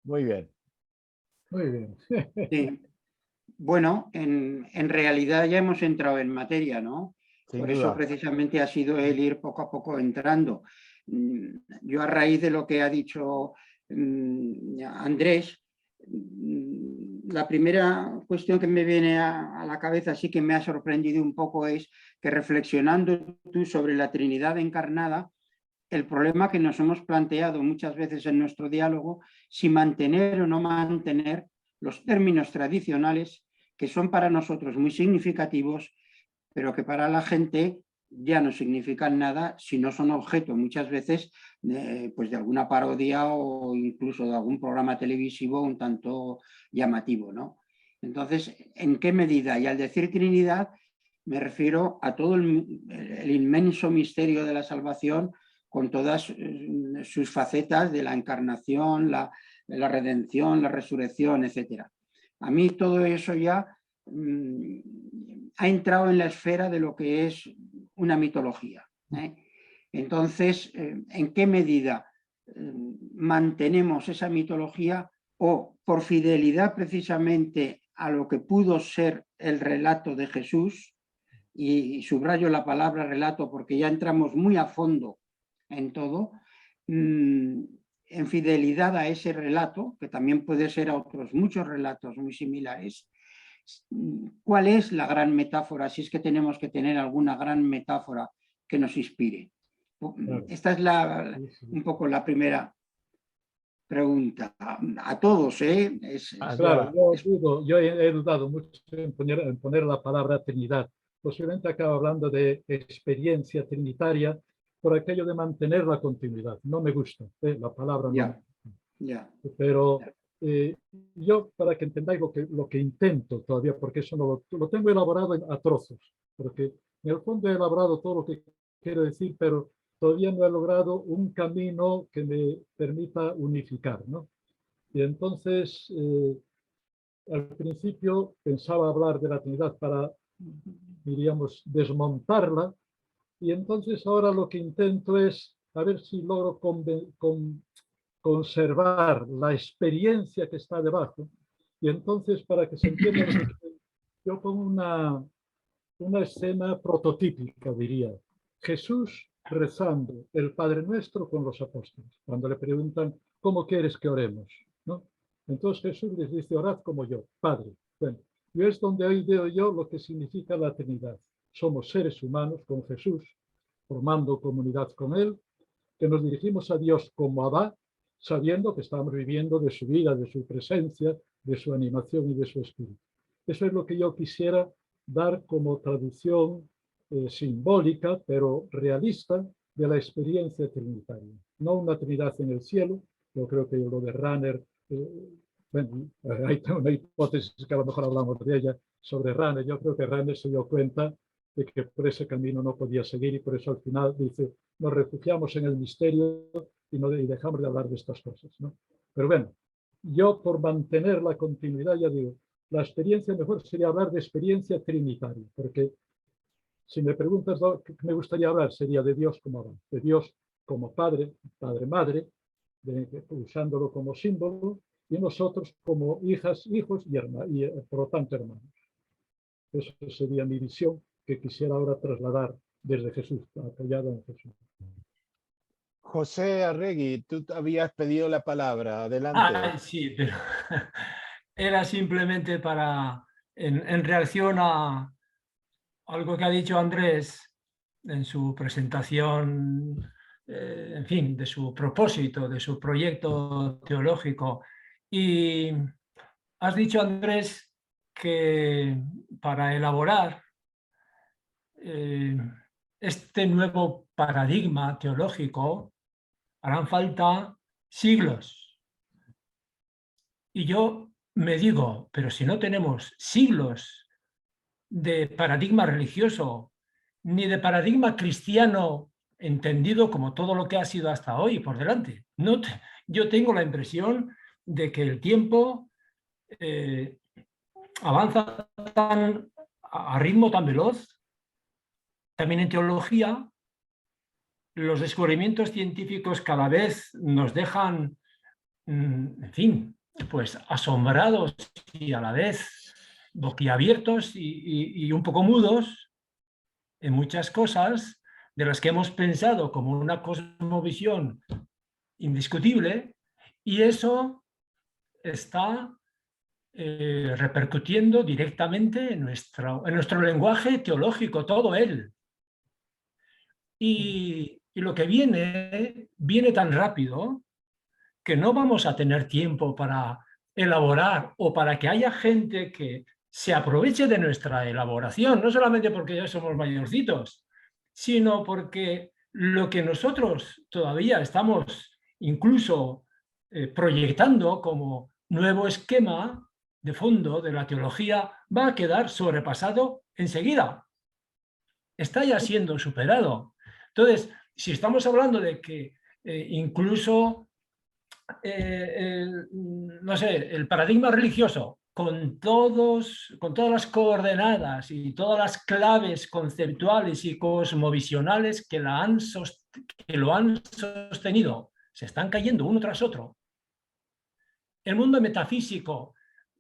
Muy bien. Muy bien. Sí. Bueno, en realidad ya hemos entrado en materia, ¿no? Sin Por eso duda. precisamente ha sido el ir poco a poco entrando. Yo a raíz de lo que ha dicho Andrés, la primera cuestión que me viene a la cabeza, sí que me ha sorprendido un poco, es que reflexionando tú sobre la Trinidad encarnada, el problema que nos hemos planteado muchas veces en nuestro diálogo, si mantener o no mantener los términos tradicionales que son para nosotros muy significativos, pero que para la gente ya no significan nada si no son objeto muchas veces pues de alguna parodia o incluso de algún programa televisivo un tanto llamativo, ¿no? Entonces, ¿en qué medida? Y al decir Trinidad me refiero a todo el inmenso misterio de la salvación con todas sus facetas de la encarnación, la redención, la resurrección, etc. A mí todo eso ya ha entrado en la esfera de lo que es una mitología. Entonces, ¿en qué medida mantenemos esa mitología o por fidelidad precisamente a lo que pudo ser el relato de Jesús? Y subrayo la palabra relato porque ya entramos muy a fondo en todo, en fidelidad a ese relato, que también puede ser a otros muchos relatos muy similares. ¿Cuál es la gran metáfora, si es que tenemos que tener alguna gran metáfora que nos inspire? Claro. Esta es un poco la primera pregunta. A todos, ¿eh? Claro, yo he dudado mucho en poner la palabra Trinidad. Posiblemente acabo hablando de experiencia trinitaria por aquello de mantener la continuidad. No me gusta, la palabra no. Pero yo, para que entendáis lo que intento todavía, porque eso no lo tengo elaborado a trozos, porque en el fondo he elaborado todo lo que quiero decir, pero todavía no he logrado un camino que me permita unificar, ¿no? Y entonces, al principio pensaba hablar de la Trinidad para, diríamos, desmontarla, y entonces ahora lo que intento es a ver si logro conservar la experiencia que está debajo, y entonces para que se entienda, yo pongo una escena prototípica, diría. Jesús rezando el Padre Nuestro con los apóstoles, cuando le preguntan, ¿cómo quieres que oremos? ¿No? Entonces Jesús les dice, orad como yo, Padre. Bueno, y es donde hoy veo yo lo que significa la Trinidad. Somos seres humanos con Jesús, formando comunidad con Él, que nos dirigimos a Dios como Abba, sabiendo que estamos viviendo de su vida, de su presencia, de su animación y de su espíritu. Eso es lo que yo quisiera dar como traducción simbólica, pero realista, de la experiencia trinitaria. No una Trinidad en el cielo, yo creo que lo de Rahner, bueno, hay una hipótesis que a lo mejor hablamos de ella, sobre Rahner. Yo creo que Rahner se dio cuenta de que por ese camino no podía seguir y por eso al final dice, nos refugiamos en el misterio y dejamos de hablar de estas cosas, ¿no? Pero bueno, yo por mantener la continuidad ya digo, la experiencia mejor sería hablar de experiencia trinitaria, porque si me preguntas qué me gustaría hablar, sería de Dios como Abba, de Dios como Padre, Padre-Madre, usándolo como símbolo, y nosotros como hijas, hijos y por lo tanto hermanos. Eso sería mi visión que quisiera ahora trasladar desde Jesús, apoyada en Jesús. José Arregui, tú habías pedido la palabra, adelante. Sí, pero era simplemente en reacción a algo que ha dicho Andrés en su presentación, en fin, de su propósito, de su proyecto teológico. Y has dicho, Andrés, que para elaborar este nuevo paradigma teológico harán falta siglos. Y yo me digo, pero si no tenemos siglos de paradigma religioso, ni de paradigma cristiano entendido como todo lo que ha sido hasta hoy por delante. Yo tengo la impresión de que el tiempo avanza a ritmo tan veloz. También en teología, los descubrimientos científicos cada vez nos dejan en fin, pues asombrados y a la vez boquiabiertos y un poco mudos en muchas cosas de las que hemos pensado como una cosmovisión indiscutible, y eso está repercutiendo directamente en nuestro lenguaje teológico, todo él. Y lo que viene tan rápido que no vamos a tener tiempo para elaborar o para que haya gente que se aproveche de nuestra elaboración, no solamente porque ya somos mayorcitos, sino porque lo que nosotros todavía estamos incluso proyectando como nuevo esquema de fondo de la teología va a quedar sobrepasado enseguida. Está ya siendo superado. Entonces, si estamos hablando de que incluso no sé, el paradigma religioso con todas las coordenadas y todas las claves conceptuales y cosmovisionales que lo han sostenido, se están cayendo uno tras otro. El mundo metafísico,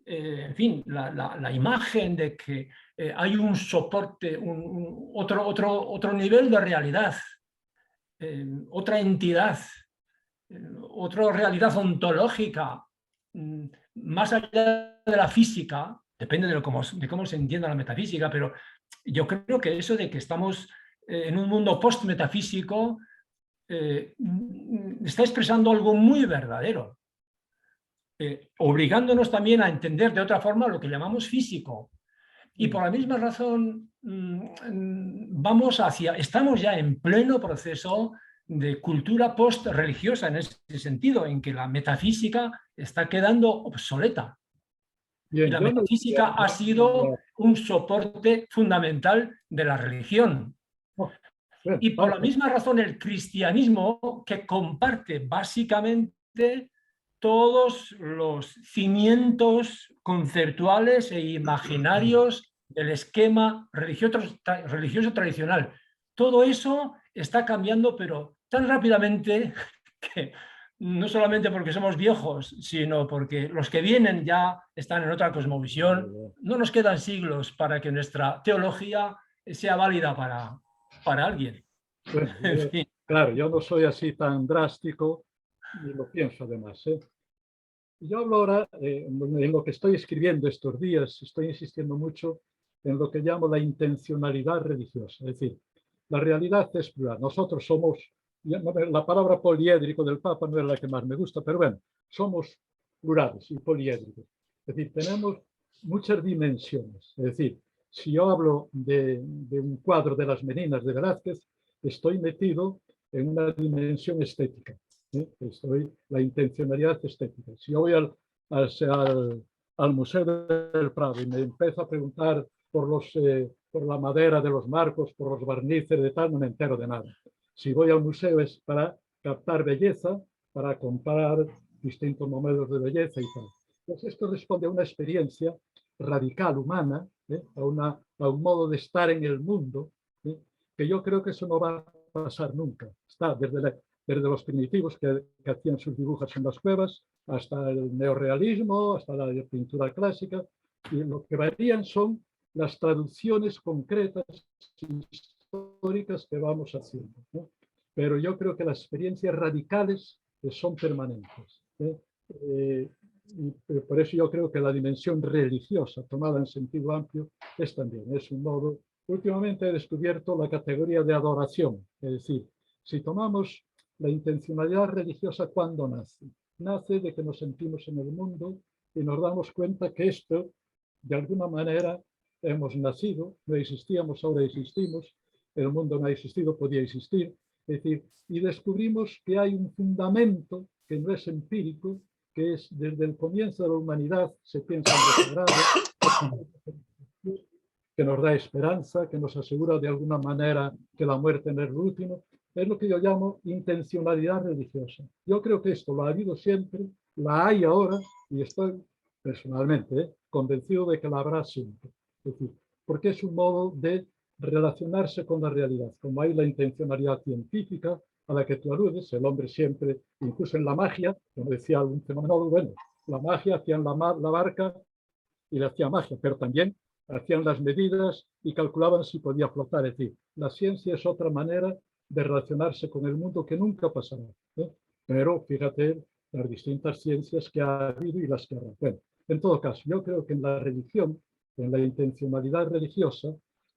en fin, la imagen de que hay un soporte, otro nivel de realidad, otra entidad, otra realidad ontológica, más allá de la física, depende de cómo se entienda la metafísica, pero yo creo que eso de que estamos en un mundo post-metafísico está expresando algo muy verdadero, obligándonos también a entender de otra forma lo que llamamos físico. Y por la misma razón estamos ya en pleno proceso de cultura post-religiosa en ese sentido, en que la metafísica está quedando obsoleta. Bien, y la metafísica ha sido un soporte fundamental de la religión. Y por la misma razón el cristianismo, que comparte básicamente todos los cimientos conceptuales e imaginarios del esquema religioso tradicional. Todo eso está cambiando, pero tan rápidamente que no solamente porque somos viejos, sino porque los que vienen ya están en otra cosmovisión. No nos quedan siglos para que nuestra teología sea válida para alguien. Bueno, claro, yo no soy así tan drástico y lo pienso además. Yo hablo ahora en lo que estoy escribiendo estos días, estoy insistiendo mucho en lo que llamo la intencionalidad religiosa. Es decir, la realidad es plural. Nosotros somos, la palabra poliédrico del Papa no es la que más me gusta, pero bueno, somos plurales y poliédricos. Es decir, tenemos muchas dimensiones. Es decir, si yo hablo de un cuadro de las Meninas de Velázquez, estoy metido en una dimensión estética. La intencionalidad estética. Si yo voy al Museo del Prado y me empiezo a preguntar por la madera de los marcos, por los barnices de tal, no me entero de nada. Si voy al museo es para captar belleza, para comparar distintos modelos de belleza y tal. Entonces esto responde a una experiencia radical, humana, a un modo de estar en el mundo, que yo creo que eso no va a pasar nunca. Está desde los primitivos que hacían sus dibujos en las cuevas, hasta el neorrealismo, hasta la pintura clásica, y lo que varían son las traducciones concretas históricas que vamos haciendo, ¿no? Pero yo creo que las experiencias radicales son permanentes. Y por eso yo creo que la dimensión religiosa, tomada en sentido amplio, es un modo. Últimamente he descubierto la categoría de adoración, es decir, si tomamos la intencionalidad religiosa, ¿cuándo nace? Nace de que nos sentimos en el mundo y nos damos cuenta que esto, de alguna manera, hemos nacido, no existíamos, ahora existimos, el mundo no ha existido, podía existir, es decir, y descubrimos que hay un fundamento que no es empírico, que es desde el comienzo de la humanidad, se piensa en lo sagrado, que nos da esperanza, que nos asegura de alguna manera que la muerte no es lo último. Es lo que yo llamo intencionalidad religiosa. Yo creo que esto lo ha habido siempre, la hay ahora y estoy personalmente convencido de que la habrá siempre. Es decir, porque es un modo de relacionarse con la realidad. Como hay la intencionalidad científica, a la que tú aludes, el hombre siempre, incluso en la magia, como decía algún fenomenólogo, bueno, la magia hacían la barca y le hacía magia, pero también hacían las medidas y calculaban si podía flotar. Es decir, la ciencia es otra manera de relacionarse con el mundo que nunca pasará, ¿eh? Pero fíjate las distintas ciencias que ha habido y las que habrá. Bueno, en todo caso, yo creo que en la religión, en la intencionalidad religiosa,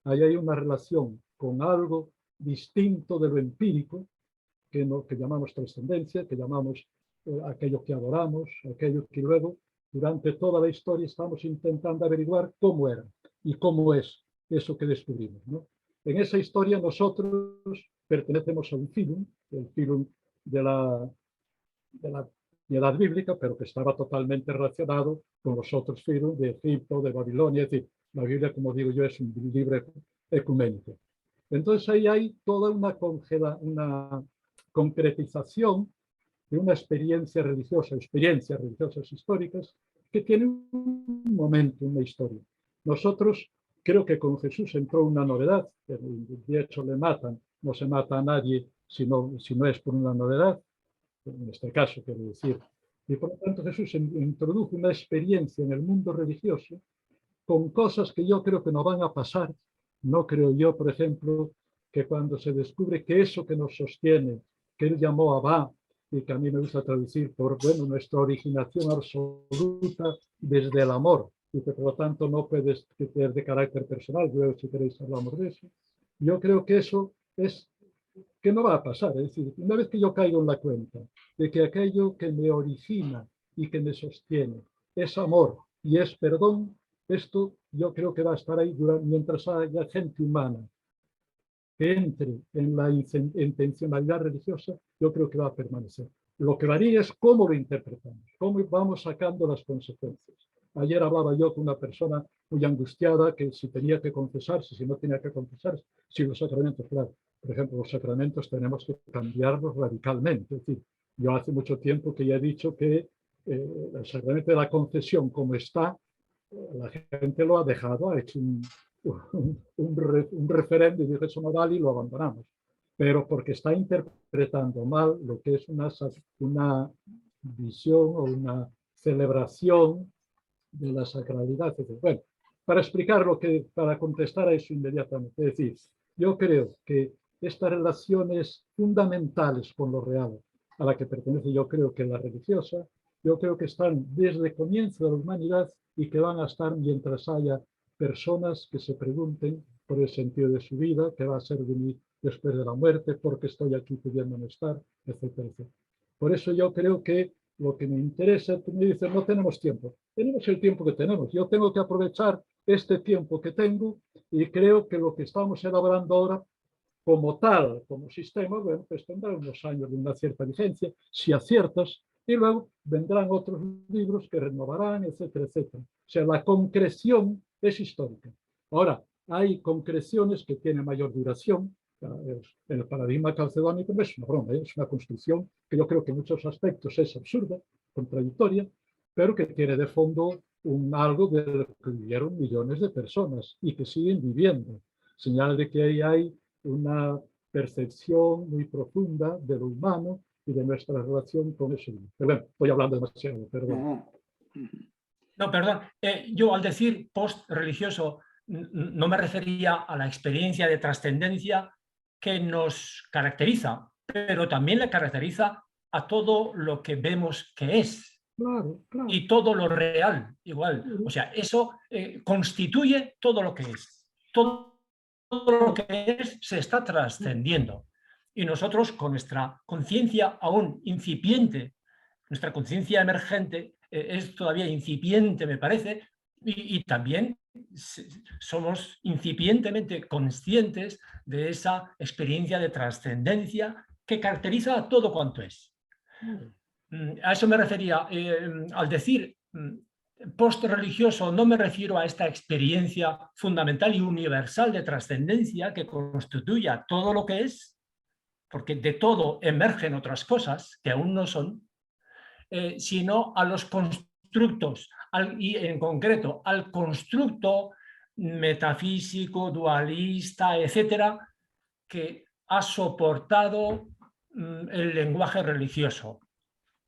ahí hay una relación con algo distinto de lo empírico, que llamamos trascendencia, que llamamos aquello que adoramos, aquello que luego, durante toda la historia, estamos intentando averiguar cómo era y cómo es eso que descubrimos, ¿no? En esa historia nosotros pertenecemos a un filum, el filum de la piedad bíblica, pero que estaba totalmente relacionado con los otros filum de Egipto, de Babilonia. Es decir, la Biblia, como digo yo, es un libro ecuménico. Entonces ahí hay toda una concretización de una experiencias religiosas históricas que tienen un momento, una historia. Nosotros, creo que con Jesús entró una novedad, de hecho le matan, no se mata a nadie si no es por una novedad, en este caso quiero decir. Y por lo tanto Jesús introdujo una experiencia en el mundo religioso con cosas que yo creo que no van a pasar. No creo yo, por ejemplo, que cuando se descubre que eso que nos sostiene, que él llamó Abba, y que a mí me gusta traducir por, bueno, nuestra originación absoluta desde el amor, y que por lo tanto no puede ser de carácter personal, luego si queréis hablamos de eso. Yo creo que eso es que no va a pasar. Es decir, una vez que yo caigo en la cuenta de que aquello que me origina y que me sostiene es amor y es perdón, esto yo creo que va a estar ahí mientras haya gente humana que entre en la intencionalidad religiosa, yo creo que va a permanecer. Lo que varía es cómo lo interpretamos, cómo vamos sacando las consecuencias. Ayer hablaba yo con una persona muy angustiada que si tenía que confesarse, si no tenía que confesarse, si los sacramentos, claro, por ejemplo, los sacramentos tenemos que cambiarlos radicalmente. Es decir, yo hace mucho tiempo que ya he dicho que el sacramento de la confesión, como está, la gente lo ha dejado, ha hecho un referendo y dice eso no vale y lo abandonamos. Pero porque está interpretando mal lo que es una visión o una celebración de la sacralidad. Bueno, para explicar para contestar a eso inmediatamente, es decir, yo creo que estas relaciones fundamentales con lo real, a la que pertenece yo creo que la religiosa, yo creo que están desde el comienzo de la humanidad y que van a estar mientras haya personas que se pregunten por el sentido de su vida, qué va a ser de mí después de la muerte, por qué estoy aquí pudiendo no estar, etcétera, etcétera. Por eso yo creo que lo que me interesa, tú me dices, no tenemos tiempo. Tenemos el tiempo que tenemos. Yo tengo que aprovechar este tiempo que tengo y creo que lo que estamos elaborando ahora como tal, como sistema, bueno, pues tendrá unos años de una cierta vigencia, si aciertas, y luego vendrán otros libros que renovarán, etcétera, etcétera. O sea, la concreción es histórica. Ahora, hay concreciones que tienen mayor duración. El paradigma calcedónico no es una broma, es una construcción que yo creo que en muchos aspectos es absurda, contradictoria, pero que tiene de fondo algo de lo que vivieron millones de personas y que siguen viviendo. Señal de que ahí hay una percepción muy profunda de lo humano y de nuestra relación con eso. Pero bueno, estoy hablando demasiado, perdón. No, perdón. Yo al decir post-religioso no me refería a la experiencia de trascendencia que nos caracteriza, pero también le caracteriza a todo lo que vemos que es. Claro, claro. Y todo lo real, igual. O sea, eso constituye todo lo que es. Todo lo que es se está trascendiendo. Y nosotros, con nuestra conciencia aún incipiente, nuestra conciencia emergente es todavía incipiente, me parece, y también somos incipientemente conscientes de esa experiencia de trascendencia que caracteriza a todo cuanto es. A eso me refería. Al decir post-religioso no me refiero a esta experiencia fundamental y universal de trascendencia que constituya todo lo que es, porque de todo emergen otras cosas que aún no son, sino a los constructos, y en concreto al constructo metafísico, dualista, etcétera, que ha soportado el lenguaje religioso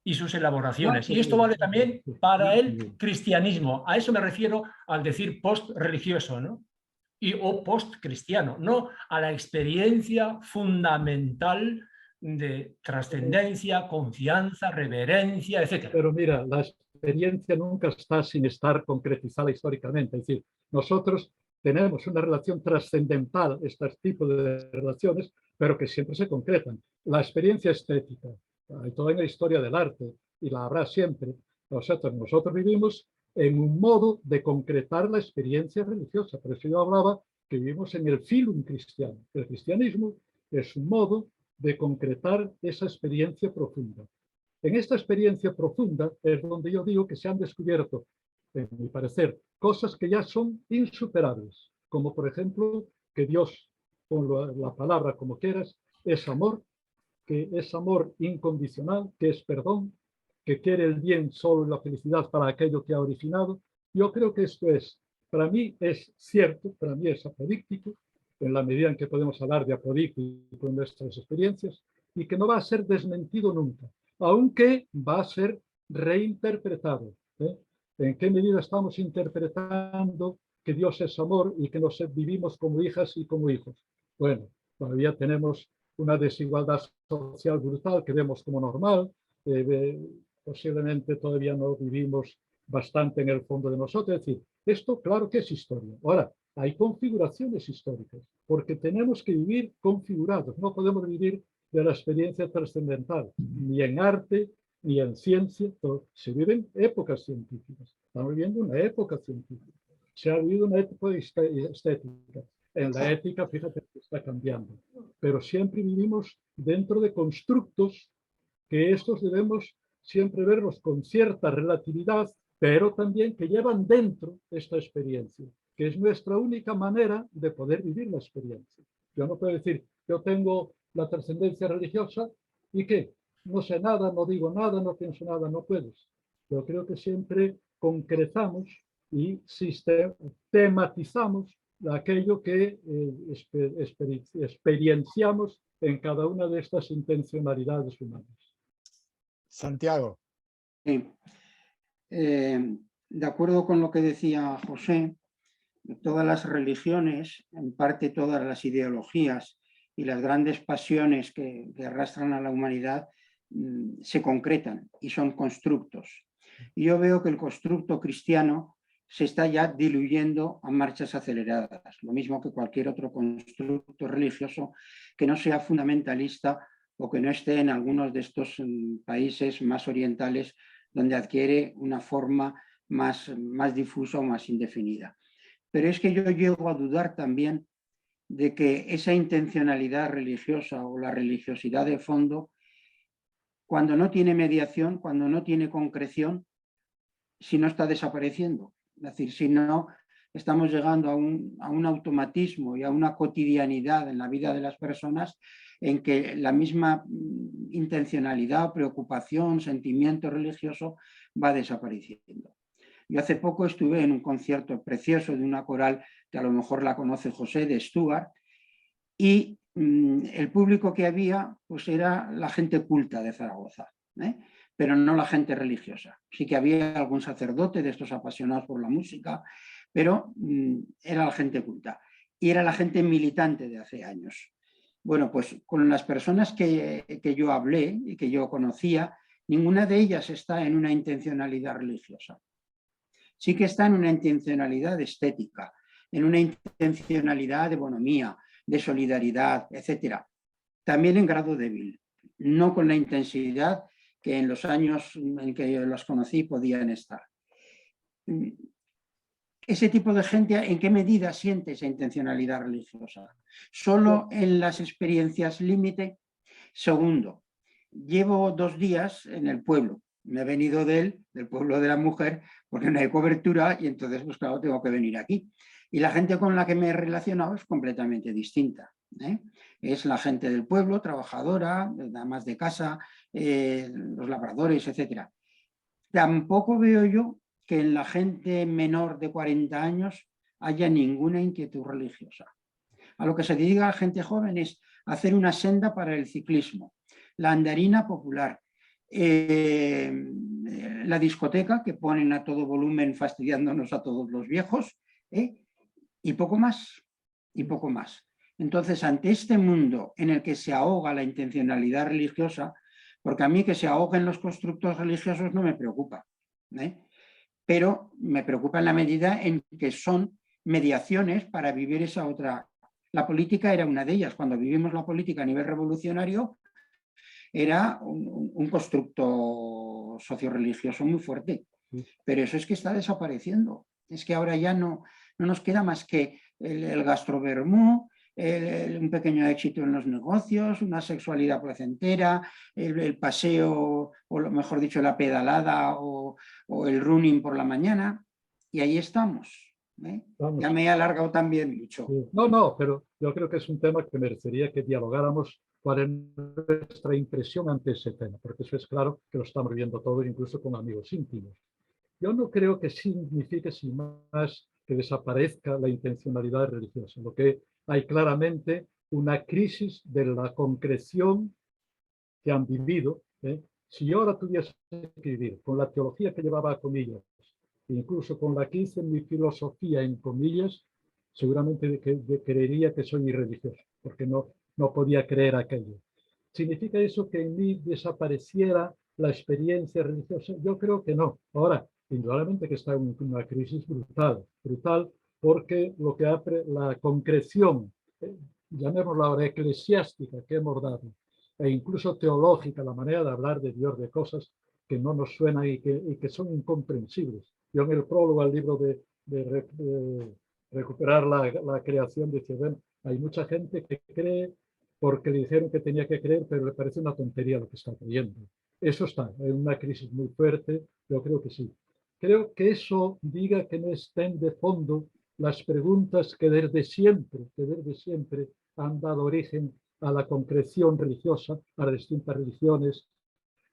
y sus elaboraciones. Y esto vale también para el cristianismo. A eso me refiero al decir post-religioso, ¿no? O post-cristiano, no a la experiencia fundamental de trascendencia, confianza, reverencia, etc. Pero mira, la experiencia nunca está sin estar concretizada históricamente. Es decir, nosotros tenemos una relación trascendental, este tipo de relaciones, pero que siempre se concretan. La experiencia estética, hay toda una historia del arte y la habrá siempre. Nosotros vivimos en un modo de concretar la experiencia religiosa. Por eso yo hablaba que vivimos en el filum cristiano. El cristianismo es un modo de concretar esa experiencia profunda. En esta experiencia profunda es donde yo digo que se han descubierto, en mi parecer, cosas que ya son insuperables, como por ejemplo que Dios, con la palabra como quieras, es amor, que es amor incondicional, que es perdón, que quiere el bien solo y la felicidad para aquello que ha originado. Yo creo que esto es, para mí es cierto, para mí es apodíctico, en la medida en que podemos hablar de apodíctico en nuestras experiencias, y que no va a ser desmentido nunca, aunque va a ser reinterpretado. ¿En qué medida estamos interpretando que Dios es amor y que nos vivimos como hijas y como hijos? Bueno, todavía tenemos una desigualdad social brutal que vemos como normal, posiblemente todavía no vivimos bastante en el fondo de nosotros. Es decir, esto claro que es historia. Ahora, hay configuraciones históricas, porque tenemos que vivir configurados, no podemos vivir de la experiencia trascendental, ni en arte, ni en ciencia. Se viven épocas científicas, estamos viviendo una época científica, se ha vivido una época estética. En la ética, fíjate que está cambiando, pero siempre vivimos dentro de constructos que estos debemos siempre verlos con cierta relatividad, pero también que llevan dentro esta experiencia, que es nuestra única manera de poder vivir la experiencia. Yo no puedo decir, yo tengo la trascendencia religiosa y ¿qué? No sé nada, no digo nada, no pienso nada, no puedes. Yo creo que siempre concretamos y sistematizamos aquello que experienciamos en cada una de estas intencionalidades humanas. Santiago. Sí. De acuerdo con lo que decía José, todas las religiones, en parte todas las ideologías y las grandes pasiones que arrastran a la humanidad se concretan y son constructos. Y yo veo que el constructo cristiano se está ya diluyendo a marchas aceleradas, lo mismo que cualquier otro constructo religioso que no sea fundamentalista o que no esté en algunos de estos países más orientales donde adquiere una forma más difusa o más indefinida. Pero es que yo llego a dudar también de que esa intencionalidad religiosa o la religiosidad de fondo, cuando no tiene mediación, cuando no tiene concreción, si no está desapareciendo. Es decir, si no estamos llegando a un automatismo y a una cotidianidad en la vida de las personas en que la misma intencionalidad, preocupación, sentimiento religioso va desapareciendo. Yo hace poco estuve en un concierto precioso de una coral que a lo mejor la conoce José, de Stuart, y el público que había pues era la gente culta de Zaragoza, pero no la gente religiosa. Sí que había algún sacerdote de estos apasionados por la música, pero era la gente culta y era la gente militante de hace años. Bueno, pues con las personas que yo hablé y que yo conocía, ninguna de ellas está en una intencionalidad religiosa. Sí que está en una intencionalidad estética, en una intencionalidad de bonomía, de solidaridad, etc. También en grado débil, no con la intensidad que en los años en que yo los conocí podían estar. Ese tipo de gente, ¿en qué medida siente esa intencionalidad religiosa? Solo en las experiencias límite. Segundo, llevo 2 días en el pueblo. Me he venido del pueblo de la mujer porque no hay cobertura y entonces, pues claro, tengo que venir aquí. Y la gente con la que me he relacionado es completamente distinta. Es la gente del pueblo, trabajadora, damas de casa, los labradores, etc. Tampoco veo yo que en la gente menor de 40 años haya ninguna inquietud religiosa. A lo que se dedica a la gente joven es hacer una senda para el ciclismo, la andarina popular, la discoteca que ponen a todo volumen fastidiándonos a todos los viejos, y poco más, y poco más. Entonces, ante este mundo en el que se ahoga la intencionalidad religiosa, porque a mí que se ahoguen los constructos religiosos no me preocupa, pero me preocupa en la medida en que son mediaciones para vivir esa otra. La política era una de ellas. Cuando vivimos la política a nivel revolucionario, era un constructo socio-religioso muy fuerte. Pero eso es que está desapareciendo. Es que ahora ya no nos queda más que el gastrovermú, un pequeño éxito en los negocios, una sexualidad placentera, el paseo, o lo mejor dicho, la pedalada o el running por la mañana. Y ahí estamos. Ya me he alargado también mucho. No, pero yo creo que es un tema que merecería que dialogáramos cuál es nuestra impresión ante ese tema, porque eso es claro que lo estamos viendo todos, incluso con amigos íntimos. Yo no creo que signifique sin más que desaparezca la intencionalidad religiosa. Lo que hay claramente una crisis de la concreción que han vivido. Si yo ahora tuviese que vivir con la teología que llevaba a comillas, incluso con la que hice mi filosofía en comillas, seguramente creería que soy irreligioso, porque no podía creer aquello. ¿Significa eso que en mí desapareciera la experiencia religiosa? Yo creo que no. Ahora, indudablemente que está en una crisis brutal, porque lo que la concreción, llamémosla ahora eclesiástica que hemos dado, e incluso teológica, la manera de hablar de Dios, de cosas que no nos suenan y que son incomprensibles. Yo en el prólogo al libro de recuperar la creación decía, bueno, hay mucha gente que cree porque le dijeron que tenía que creer, pero le parece una tontería lo que está creyendo. Eso está, en una crisis muy fuerte, yo creo que sí. Creo que eso diga que no estén de fondo las preguntas que desde siempre han dado origen a la concreción religiosa, a las distintas religiones,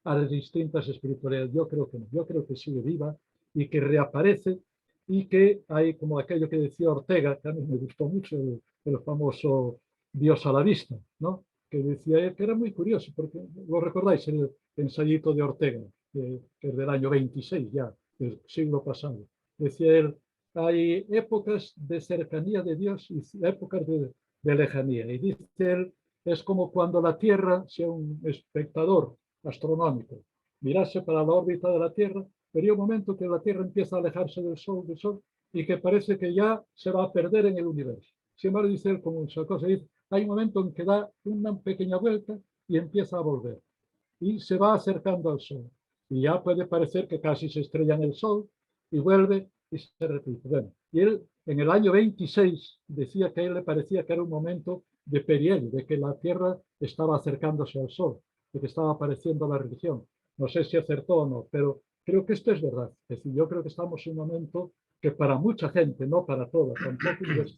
a las distintas espiritualidades. Yo creo que no, yo creo que sigue viva y que reaparece y que hay como aquello que decía Ortega, que a mí me gustó mucho, el famoso Dios a la vista, ¿no? Que decía que era muy curioso, porque lo recordáis, el ensayito de Ortega, que es del año 26 ya, del siglo pasado. Decía él, hay épocas de cercanía de Dios y épocas de lejanía. Y dice él, es como cuando la Tierra, sea un espectador astronómico, mirase para la órbita de la Tierra, vería un momento que la Tierra empieza a alejarse del Sol, y que parece que ya se va a perder en el universo. Sin embargo, dice él, como esa cosa, dice, hay un momento en que da una pequeña vuelta y empieza a volver. Y se va acercando al Sol. Y ya puede parecer que casi se estrella en el Sol y vuelve y se repite. Bueno, y él en el año 26 decía que a él le parecía que era un momento de perihelio, de que la Tierra estaba acercándose al Sol, de que estaba apareciendo la religión. No sé si acertó o no, pero creo que esto es verdad. Es decir, yo creo que estamos en un momento que para mucha gente, no para toda, tampoco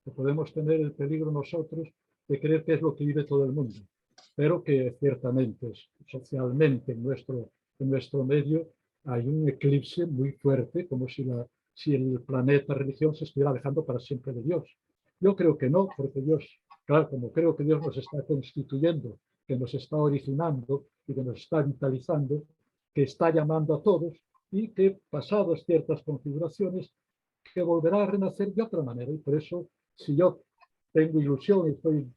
que podemos tener el peligro nosotros de creer que es lo que vive todo el mundo, pero que ciertamente socialmente en nuestro medio hay un eclipse muy fuerte, como si el planeta religión se estuviera alejando para siempre de Dios. Yo creo que no, porque Dios, claro, como creo que Dios nos está constituyendo, que nos está originando y que nos está vitalizando, que está llamando a todos y que pasadas ciertas configuraciones, que volverá a renacer de otra manera. Y por eso, si yo tengo ilusión y estoy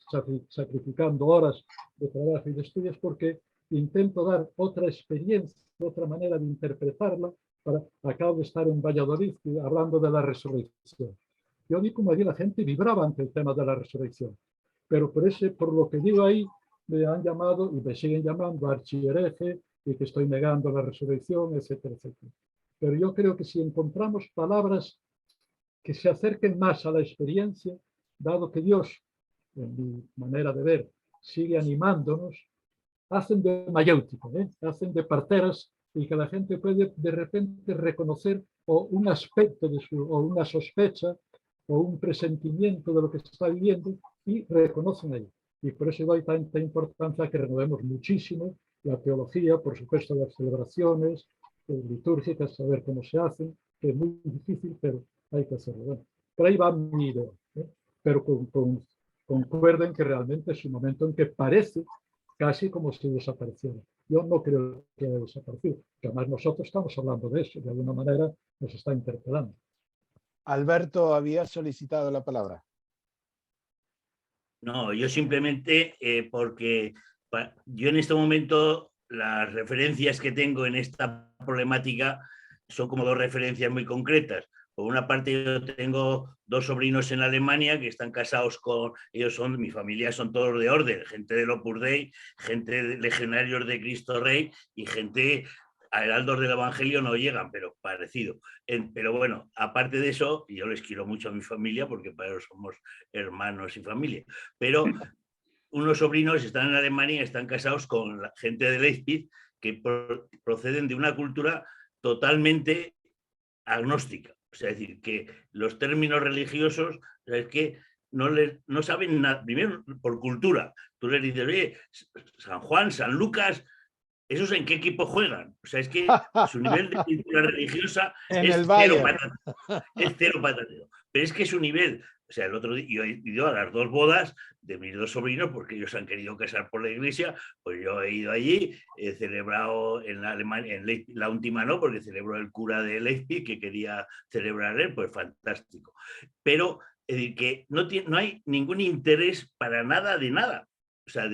sacrificando horas de trabajo y de estudios, porque intento dar otra experiencia, otra manera de interpretarla. Acabo de estar en Valladolid hablando de la resurrección. Yo vi como allí la gente vibraba ante el tema de la resurrección, pero por lo que digo ahí, me han llamado y me siguen llamando archihereje y que estoy negando la resurrección, etcétera, etcétera. Pero yo creo que si encontramos palabras que se acerquen más a la experiencia, dado que Dios, en mi manera de ver, sigue animándonos, hacen de mayéutico, hacen de parteras, y que la gente puede de repente reconocer o un aspecto o una sospecha o un presentimiento de lo que está viviendo y reconocen ahí. Y por eso doy tanta importancia a que renovemos muchísimo la teología, por supuesto las celebraciones litúrgicas, saber cómo se hacen, que es muy difícil, pero hay que hacerlo. Bueno, por ahí va mi idea, pero concuerden que realmente es un momento en que parece casi como si desapareciera. Yo no creo que haya desaparecido, que además nosotros estamos hablando de eso, de alguna manera nos está interpelando. Alberto había solicitado la palabra. No, yo simplemente porque yo en este momento las referencias que tengo en esta problemática son como dos referencias muy concretas. Por una parte, yo tengo dos sobrinos en Alemania que están casados con, mi familia son todos de orden, gente del Opus Dei, gente de legionarios de Cristo Rey y gente a heraldos del Evangelio no llegan, pero parecido. Pero bueno, aparte de eso, yo les quiero mucho a mi familia porque para eso somos hermanos y familia, pero unos sobrinos están en Alemania y están casados con la gente de Leipzig que proceden de una cultura totalmente agnóstica. O sea, es decir, que los términos religiosos, es que no saben nada, primero por cultura. Tú les dices, oye, San Juan, San Lucas, ¿esos en qué equipo juegan? O sea, es que su nivel de cultura religiosa es cero patatero. Pero es que su nivel, o sea, el otro día yo he ido a las dos bodas de mis dos sobrinos porque ellos han querido casar por la iglesia, pues yo he ido allí, he celebrado en Alemania, en Leipzig, la última no, porque celebró el cura de Leipzig que quería celebrar él, pues fantástico. Pero es decir, que no hay ningún interés para nada de nada. O sea,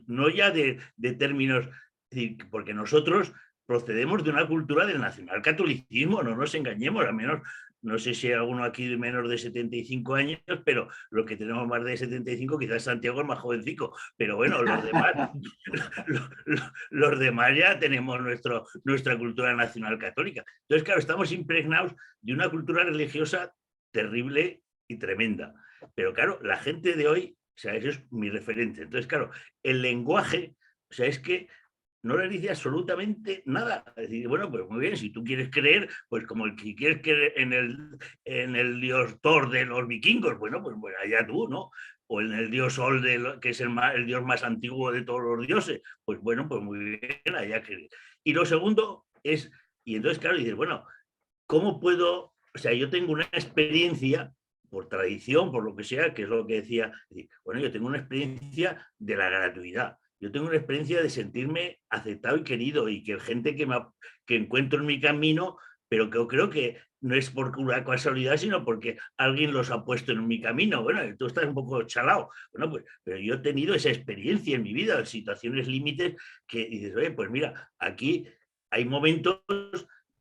no ya de términos, es decir, porque nosotros procedemos de una cultura del nacionalcatolicismo, no nos engañemos, al menos no sé si hay alguno aquí de menos de 75 años, pero los que tenemos más de 75, quizás Santiago es más jovencico, pero bueno, los demás, los demás ya tenemos nuestra cultura nacional católica. Entonces, claro, estamos impregnados de una cultura religiosa terrible y tremenda. Pero claro, la gente de hoy, o sea, eso es mi referente. Entonces, claro, el lenguaje, o sea, es que no le dice absolutamente nada. Es decir, bueno, pues muy bien, si tú quieres creer, pues como el que quieres creer en el dios Thor de los vikingos, bueno, pues allá tú, ¿no? O en el dios Sol, que es el dios más antiguo de todos los dioses, pues bueno, pues muy bien, allá creer. Y lo segundo es, y entonces, claro, dices, bueno, ¿cómo puedo? O sea, yo tengo una experiencia, por tradición, por lo que sea, que es lo que decía, bueno, yo tengo una experiencia de la gratuidad. Yo tengo una experiencia de sentirme aceptado y querido y que gente que encuentro en mi camino, pero que yo creo que no es por una casualidad, sino porque alguien los ha puesto en mi camino. Bueno, tú estás un poco chalado. Bueno, pues, pero yo he tenido esa experiencia en mi vida, situaciones límites que dices, oye, pues mira, aquí hay momentos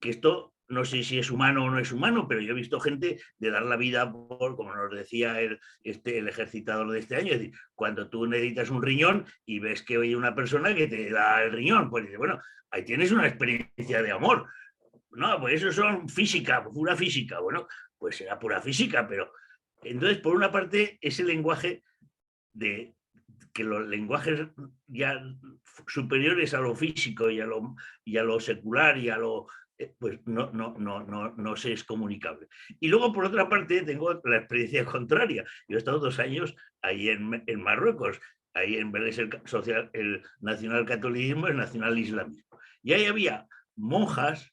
que esto no sé si es humano o no es humano, pero yo he visto gente de dar la vida por, como nos decía el ejercitador de este año, es decir, cuando tú necesitas un riñón y ves que hay una persona que te da el riñón, pues dices, bueno, ahí tienes una experiencia de amor. No, pues eso son física, pura física. Bueno, pues será pura física, pero entonces, por una parte, ese lenguaje de que los lenguajes ya superiores a lo físico y a lo secular y a lo pues no se es comunicable. Y luego, por otra parte, tengo la experiencia contraria. Yo he estado 2 años ahí en Marruecos, ahí en Belén el nacionalcatolicismo, el nacional islamismo. Y ahí había monjas,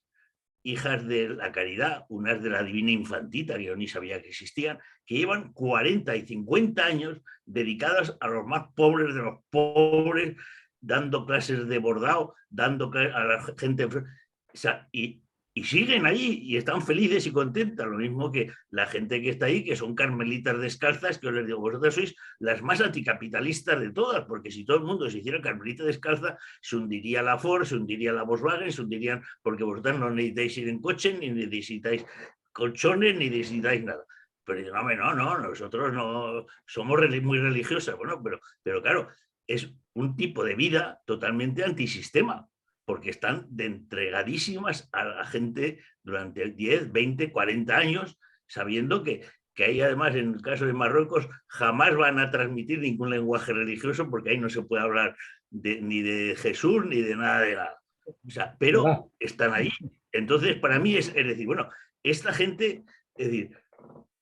hijas de la caridad, unas de la Divina Infantita, que yo ni sabía que existían, que llevan 40 y 50 años dedicadas a los más pobres de los pobres, dando clases de bordado, dando a la gente... O sea, y siguen allí y están felices y contentas, lo mismo que la gente que está ahí, que son carmelitas descalzas, que os les digo, vosotras sois las más anticapitalistas de todas, porque si todo el mundo se hiciera carmelita descalza, se hundiría la Ford, se hundiría la Volkswagen, se hundirían, porque vosotras no necesitáis ir en coche, ni necesitáis colchones, ni necesitáis nada. Pero no, nosotros no somos muy religiosas, bueno, pero claro, es un tipo de vida totalmente antisistema, porque están entregadísimas a la gente durante 10, 20, 40 años, sabiendo que ahí además, en el caso de Marruecos, jamás van a transmitir ningún lenguaje religioso, porque ahí no se puede hablar ni de Jesús ni de nada de nada. O sea, pero están ahí. Entonces, para mí es decir, bueno, esta gente, es decir,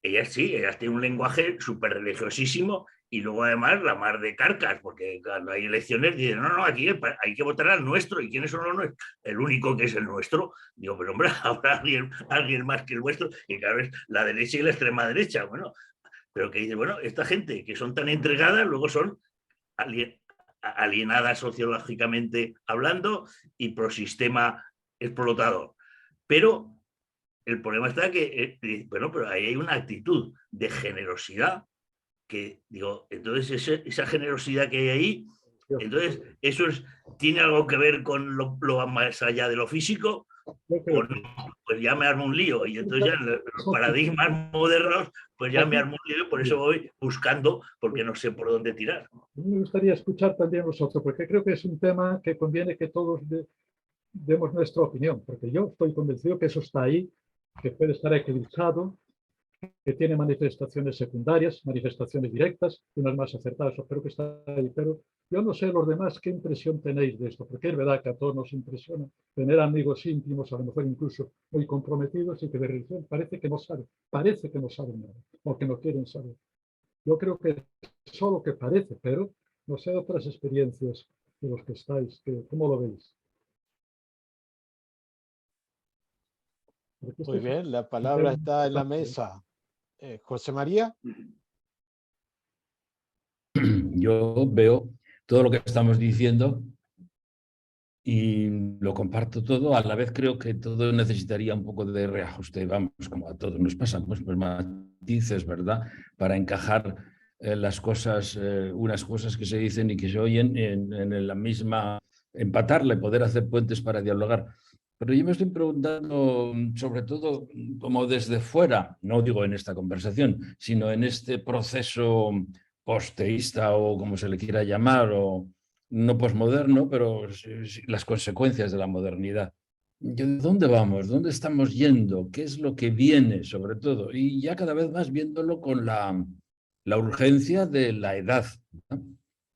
ellas tienen un lenguaje súper religiosísimo y luego además la mar de carcas, porque cuando hay elecciones dicen, no, aquí hay que votar al nuestro. ¿Y quiénes son los nuestros? El único que es el nuestro. Digo, pero hombre, habrá alguien más que el vuestro, y claro, es la derecha y la extrema derecha. Bueno, pero que dice, bueno, esta gente que son tan entregadas luego son alienada sociológicamente hablando y prosistema explotador. Pero el problema está que, bueno, pero ahí hay una actitud de generosidad que, digo, entonces esa generosidad que hay ahí, entonces eso tiene algo que ver con lo más allá de lo físico, o no, pues ya me armo un lío. Y entonces ya los paradigmas modernos, pues ya me armo un lío y por eso voy buscando, porque no sé por dónde tirar. Me gustaría escuchar también a vosotros, porque creo que es un tema que conviene que todos demos nuestra opinión, porque yo estoy convencido que eso está ahí, que puede estar equilibrado, que tiene manifestaciones secundarias, manifestaciones directas, unas más acertadas, pero que está ahí. Pero yo no sé los demás qué impresión tenéis de esto, porque es verdad que a todos nos impresiona tener amigos íntimos, a lo mejor incluso muy comprometidos, y que de religión parece que no saben nada, o que no quieren saber. Yo creo que es solo que parece, pero no sé otras experiencias de los que estáis, ¿cómo lo veis? Muy bien, la palabra está en la mesa. José María. Yo veo todo lo que estamos diciendo y lo comparto todo. A la vez creo que todo necesitaría un poco de reajuste. Vamos, como a todos nos pasa, pues matices, ¿verdad? Para encajar las cosas, unas cosas que se dicen y que se oyen en la misma, empatarle, poder hacer puentes para dialogar. Pero yo me estoy preguntando, sobre todo como desde fuera, no digo en esta conversación, sino en este proceso posteísta o como se le quiera llamar, o no posmoderno, pero las consecuencias de la modernidad. ¿De dónde vamos? ¿Dónde estamos yendo? ¿Qué es lo que viene, sobre todo? Y ya cada vez más viéndolo con la urgencia de la edad, ¿no?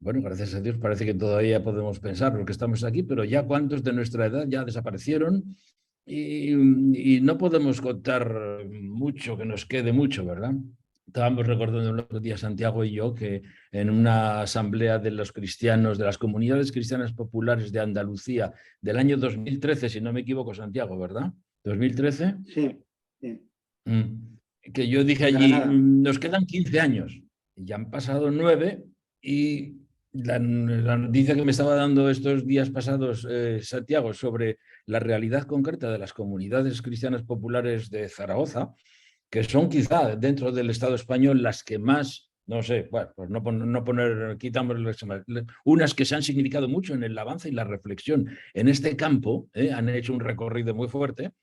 Bueno, gracias a Dios parece que todavía podemos pensar lo que estamos aquí, pero ya cuántos de nuestra edad ya desaparecieron y no podemos contar mucho, que nos quede mucho, ¿verdad? Estábamos recordando el otro día, Santiago y yo, que en una asamblea de los cristianos, de las comunidades cristianas populares de Andalucía, del año 2013, si no me equivoco, Santiago, ¿verdad? ¿2013? Sí, sí. Que yo dije allí, nos quedan 15 años, y ya han pasado 9, y la noticia que me estaba dando estos días pasados, Santiago, sobre la realidad concreta de las comunidades cristianas populares de Zaragoza, que son quizá dentro del Estado español las que más, no sé, bueno, pues no poner, quitamos unas que se han significado mucho en el avance y la reflexión en este campo, han hecho un recorrido muy fuerte,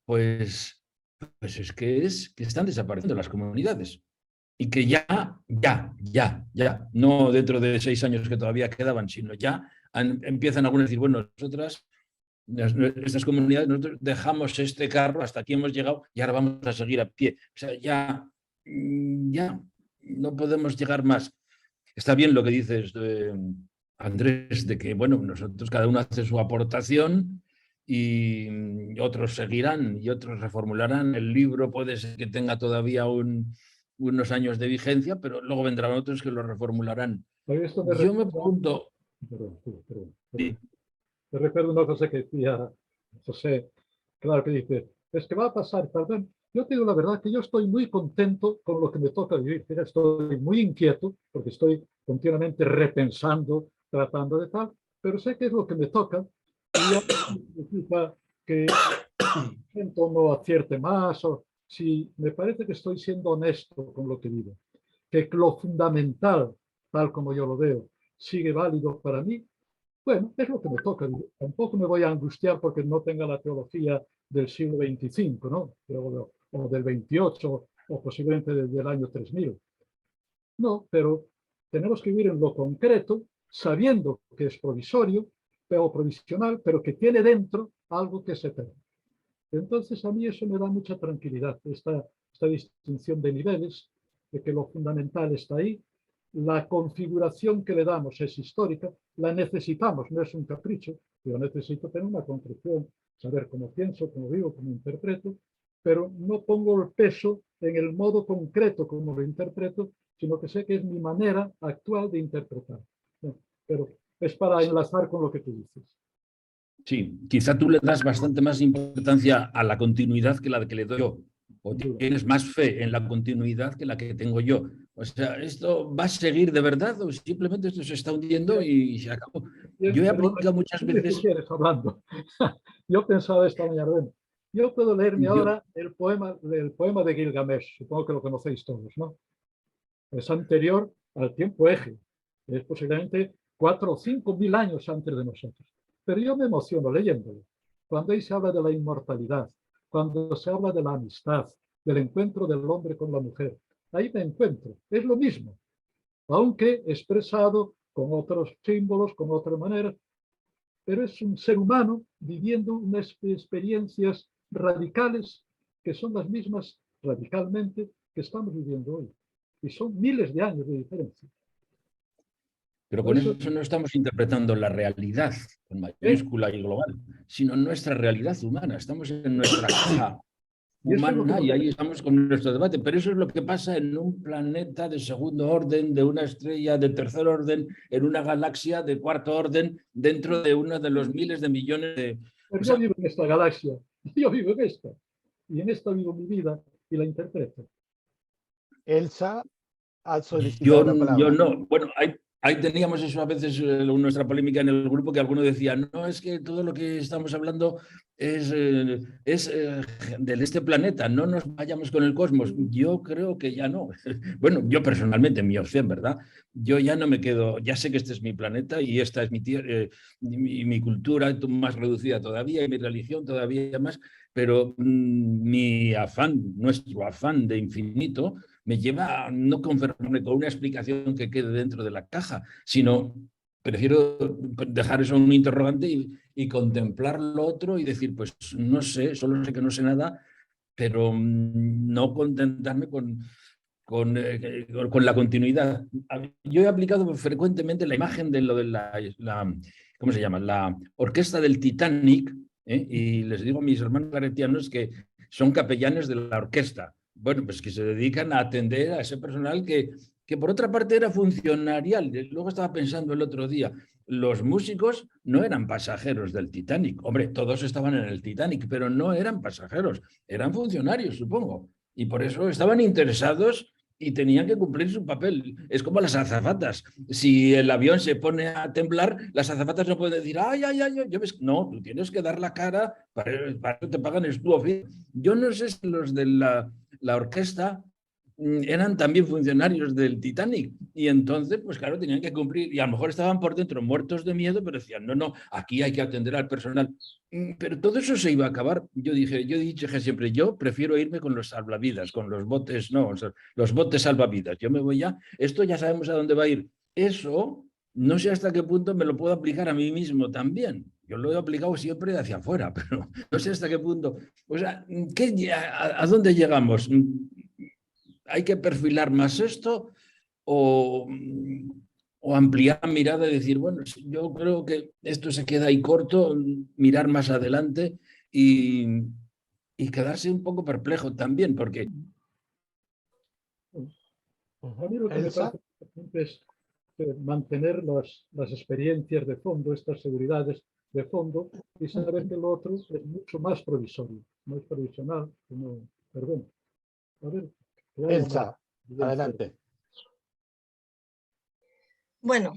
pues es que están desapareciendo las comunidades. Y que ya, no dentro de 6 años que todavía quedaban, sino ya empiezan algunos a decir, bueno, nosotras, estas comunidades, nosotros dejamos este carro, hasta aquí hemos llegado y ahora vamos a seguir a pie. O sea, ya no podemos llegar más. Está bien lo que dices, Andrés, de que, bueno, nosotros cada uno hace su aportación y otros seguirán y otros reformularán. El libro puede ser que tenga todavía unos años de vigencia, pero luego vendrán otros que lo reformularán. Yo me pregunto... Perdón. Te recuerdo una cosa que decía José, claro, que dice, es que va a pasar, perdón. Yo te digo la verdad que yo estoy muy contento con lo que me toca vivir. Estoy muy inquieto porque estoy continuamente repensando, tratando de tal, pero sé que es lo que me toca y ya significa que siento no acierte más o si me parece que estoy siendo honesto con lo que digo, que lo fundamental, tal como yo lo veo, sigue válido para mí. Bueno, es lo que me toca. Tampoco me voy a angustiar porque no tenga la teología del siglo XXV, ¿no? O del XXVIII, o posiblemente desde el año 3000. No, pero tenemos que vivir en lo concreto, sabiendo que es provisorio, pero provisional, pero que tiene dentro algo que es eterno. Entonces, a mí eso me da mucha tranquilidad, esta distinción de niveles, de que lo fundamental está ahí. La configuración que le damos es histórica, la necesitamos, no es un capricho. Yo necesito tener una concreción, saber cómo pienso, cómo vivo, cómo interpreto, pero no pongo el peso en el modo concreto como lo interpreto, sino que sé que es mi manera actual de interpretar. Pero es para enlazar con lo que tú dices. Sí, quizá tú le das bastante más importancia a la continuidad que la que le doy yo. O tienes más fe en la continuidad que la que tengo yo. O sea, ¿esto va a seguir de verdad o simplemente esto se está hundiendo y se acabó? Yo he aplicado muchas veces... ¿Qué quieres hablando? Yo pensaba esta mañana, bueno, yo puedo leerme ahora el poema de Gilgamesh, supongo que lo conocéis todos, ¿no? Es anterior al tiempo Eje, es posiblemente 4 o 5 mil años antes de nosotros. Pero yo me emociono leyéndolo. Cuando ahí se habla de la inmortalidad, cuando se habla de la amistad, del encuentro del hombre con la mujer, ahí me encuentro. Es lo mismo, aunque expresado con otros símbolos, con otra manera, pero es un ser humano viviendo unas experiencias radicales que son las mismas radicalmente que estamos viviendo hoy. Y son miles de años de diferencia. Pero con eso no estamos interpretando la realidad con mayúscula y global, sino nuestra realidad humana. Estamos en nuestra caja humana y ahí estamos con nuestro debate. Pero eso es lo que pasa en un planeta de segundo orden, de una estrella de tercer orden, en una galaxia de cuarto orden, dentro de uno de los miles de millones de... Pero yo vivo en esta galaxia, yo vivo en esta. Y en esta vivo mi vida y la interpreto. Elsa ha solicitado la palabra. Yo no. Bueno, ahí teníamos eso a veces, nuestra polémica en el grupo, que alguno decía, no, es que todo lo que estamos hablando es de este planeta, no nos vayamos con el cosmos. Yo creo que ya no. Bueno, yo personalmente, mi opción, ¿verdad? Yo ya no me quedo, ya sé que este es mi planeta y esta es mi tierra, mi cultura más reducida todavía y mi religión todavía más, pero mi afán, nuestro afán de infinito, me lleva a no conformarme con una explicación que quede dentro de la caja, sino prefiero dejar eso un interrogante y contemplar lo otro y decir, pues no sé, solo sé que no sé nada, pero no contentarme con la continuidad. Yo he aplicado frecuentemente la imagen de lo de la ¿cómo se llama? La orquesta del Titanic, y les digo a mis hermanos claretianos que son capellanes de la orquesta. Bueno, pues que se dedican a atender a ese personal que por otra parte era funcionarial. Luego estaba pensando el otro día, los músicos no eran pasajeros del Titanic. Hombre, todos estaban en el Titanic, pero no eran pasajeros, eran funcionarios, supongo. Y por eso estaban interesados y tenían que cumplir su papel. Es como las azafatas. Si el avión se pone a temblar, las azafatas no pueden decir, ay, ay, ay, yo ves. No, tú tienes que dar la cara, para eso te pagan, es tu oficio. Yo no sé si los de la orquesta eran también funcionarios del Titanic y entonces, pues claro, tenían que cumplir y a lo mejor estaban por dentro muertos de miedo, pero decían, no, no, aquí hay que atender al personal. Pero todo eso se iba a acabar. Yo he dicho que siempre, yo prefiero irme con los salvavidas, con los botes, no, o sea, los botes salvavidas. Yo me voy ya, esto ya sabemos a dónde va a ir. Eso, no sé hasta qué punto me lo puedo aplicar a mí mismo también. Yo lo he aplicado siempre hacia afuera, pero no sé hasta qué punto. O sea, ¿a dónde llegamos? ¿Hay que perfilar más esto o ampliar la mirada y decir, bueno, yo creo que esto se queda ahí corto, mirar más adelante y quedarse un poco perplejo también, porque... A mí lo que me parece es mantener las experiencias de fondo, estas seguridades de fondo, y saber que lo otro es mucho más provisorio, más provisional, perdón. A ver, Elsa, adelante. Bueno,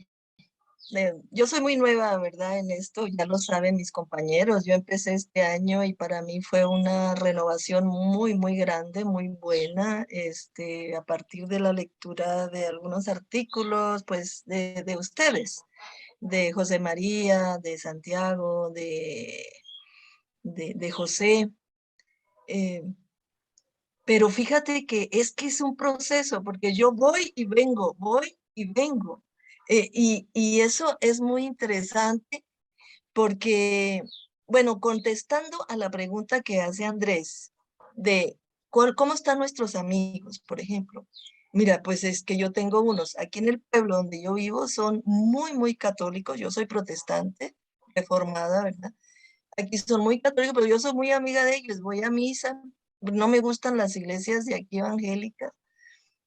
yo soy muy nueva, ¿verdad? En esto, ya lo saben mis compañeros. Yo empecé este año y para mí fue una renovación muy, muy grande, muy buena, a partir de la lectura de algunos artículos, pues, de ustedes, de José María, de Santiago, de José. Pero fíjate que es un proceso, porque yo voy y vengo, voy y vengo. Y eso es muy interesante porque, bueno, contestando a la pregunta que hace Andrés, de cómo están nuestros amigos, por ejemplo. Mira, pues es que yo tengo unos, aquí en el pueblo donde yo vivo, son muy, muy católicos. Yo soy protestante, reformada, ¿verdad? Aquí son muy católicos, pero yo soy muy amiga de ellos, voy a misa. No me gustan las iglesias de aquí evangélicas,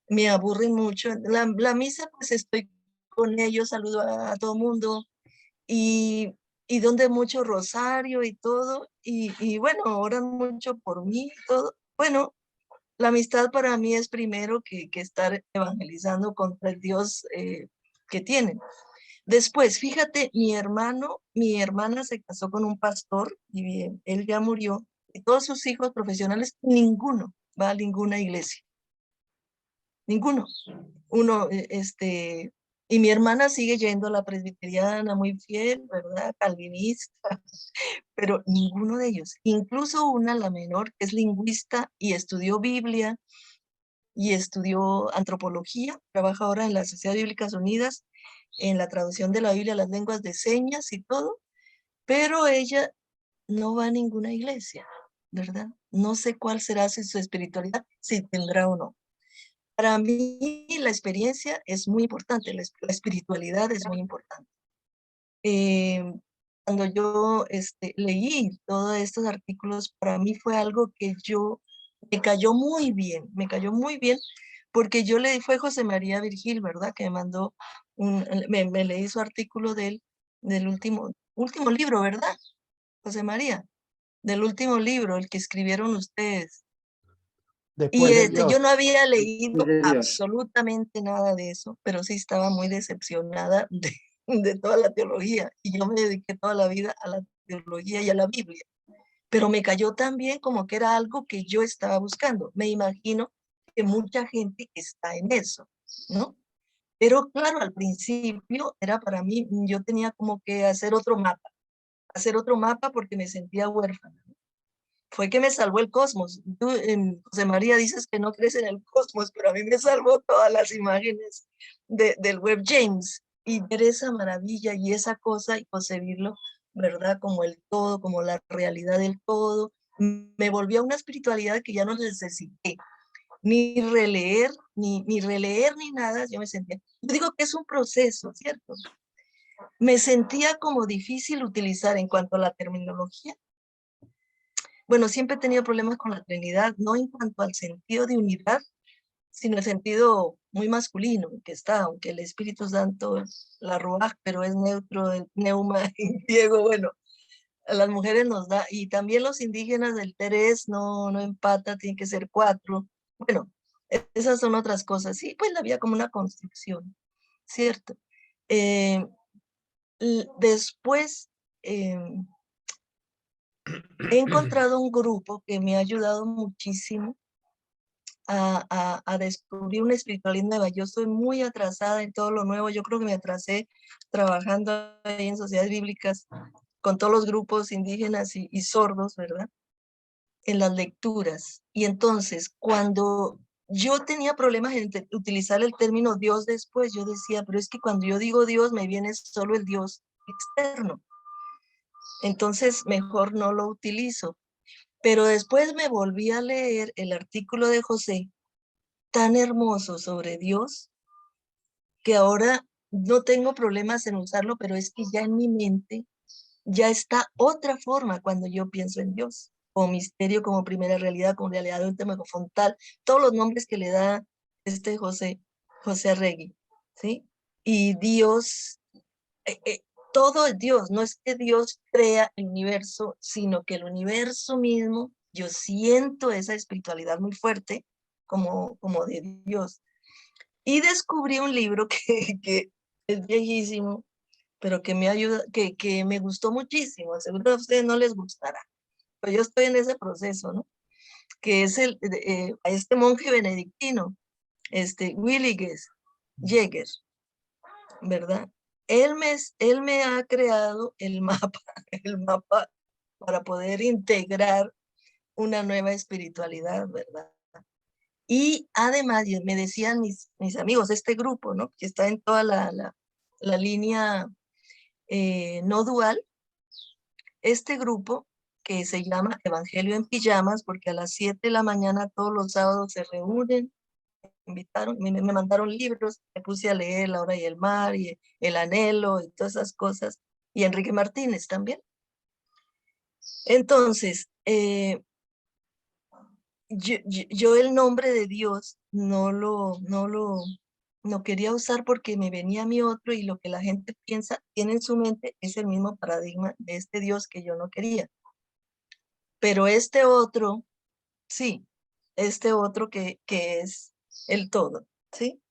me aburren mucho. La misa, pues estoy con ellos, saludo a todo mundo y donde mucho rosario y todo, y bueno, oran mucho por mí y todo. Bueno, La amistad para mí es primero que estar evangelizando contra el Dios que tienen. Después, fíjate, mi hermana se casó con un pastor y él ya murió. Y todos sus hijos profesionales, ninguno va a ninguna iglesia. Ninguno. Uno, y mi hermana sigue yendo a la presbiteriana, muy fiel, ¿verdad? Calvinista, pero ninguno de ellos. Incluso una, la menor, que es lingüista y estudió Biblia y estudió antropología, trabaja ahora en la Sociedad Bíblicas Unidas, en la traducción de la Biblia a las lenguas de señas y todo, pero ella no va a ninguna iglesia, ¿verdad? No sé cuál será su espiritualidad, si tendrá o no. Para mí la experiencia es muy importante, la espiritualidad es muy importante. Cuando yo leí todos estos artículos, para mí fue algo que me cayó muy bien, porque fue José María Virgil, ¿verdad? Que me mandó, me leí su artículo del último libro, ¿verdad? José María, del último libro, el que escribieron ustedes. Y Después de Dios. yo no había Después leído de Dios. absolutamente nada de eso, pero sí estaba muy decepcionada de toda la teología. Y yo me dediqué toda la vida a la teología y a la Biblia. Pero me cayó tan bien como que era algo que yo estaba buscando. Me imagino que mucha gente está en eso, ¿no? Pero claro, al principio era para mí, yo tenía como que hacer otro mapa porque me sentía huérfana. Fue que me salvó el cosmos. Tú, José María, dices que no crees en el cosmos, pero a mí me salvó todas las imágenes del web James y ver esa maravilla y esa cosa y concebirlo, ¿verdad? Como el todo, como la realidad del todo. Me volvió a una espiritualidad que ya no necesité ni releer, ni nada. Yo me sentía, yo digo que es un proceso, ¿cierto? Me sentía como difícil utilizar en cuanto a la terminología. Bueno, siempre he tenido problemas con la Trinidad, no en cuanto al sentido de unidad, sino el sentido muy masculino que está, aunque el Espíritu Santo, la ruaj, pero es neutro, el neuma en griego, bueno, a las mujeres nos da, y también los indígenas del 3 no empata, tiene que ser 4. Bueno, esas son otras cosas, sí, pues había como una construcción, ¿cierto? Después, he encontrado un grupo que me ha ayudado muchísimo a descubrir una espiritualidad nueva. Yo estoy muy atrasada en todo lo nuevo. Yo creo que me atrasé trabajando ahí en sociedades bíblicas con todos los grupos indígenas y sordos, ¿verdad? En las lecturas. Y entonces, cuando yo tenía problemas en utilizar el término Dios después, yo decía, pero es que cuando yo digo Dios, me viene solo el Dios externo. Entonces, mejor no lo utilizo. Pero después me volví a leer el artículo de José, tan hermoso sobre Dios, que ahora no tengo problemas en usarlo, pero es que ya en mi mente ya está otra forma cuando yo pienso en Dios, como misterio, como primera realidad, como realidad última, como frontal, todos los nombres que le da José Arregui, ¿sí? Y Dios, todo es Dios, no es que Dios crea el universo, sino que el universo mismo, yo siento esa espiritualidad muy fuerte como de Dios. Y descubrí un libro que es viejísimo, pero que me ayuda, que me gustó muchísimo. Seguro a ustedes no les gustará, pero yo estoy en ese proceso, ¿no? Que es a este monje benedictino, Williges Jäger, ¿verdad? Él me ha creado el mapa, el mapa para poder integrar una nueva espiritualidad, ¿verdad? Y además, me decían mis amigos, este grupo, ¿no? Que está en toda la línea no dual, este grupo que se llama Evangelio en Pijamas, porque a las 7 de la mañana todos los sábados se reúnen, me mandaron libros, me puse a leer La hora y el mar, y El anhelo, y todas esas cosas, y Enrique Martínez también. Entonces, yo el nombre de Dios no quería usar porque me venía a mí otro y lo que la gente piensa, tiene en su mente es el mismo paradigma de este Dios que yo no quería. Pero este otro, sí, este otro que es el todo, ¿sí?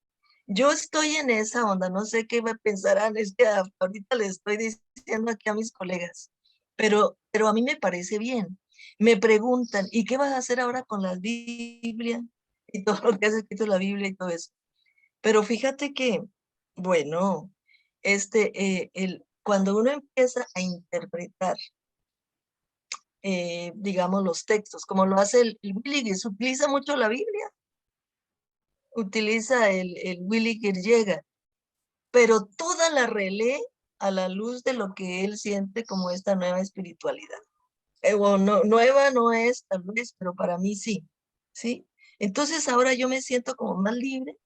Yo estoy en esa onda, no sé qué me pensarán, es que ahorita les estoy diciendo aquí a mis colegas, pero a mí me parece bien. Me preguntan, ¿y qué vas a hacer ahora con la Biblia? Y todo lo que has escrito en la Biblia y todo eso. Pero fíjate que, bueno, cuando uno empieza a interpretar, digamos, los textos, como lo hace el Williger, utiliza mucho la Biblia, utiliza el Williger llega, pero toda la relee a la luz de lo que él siente como esta nueva espiritualidad. O no, nueva no es, tal vez, pero para mí sí, ¿sí? Entonces ahora yo me siento como más libre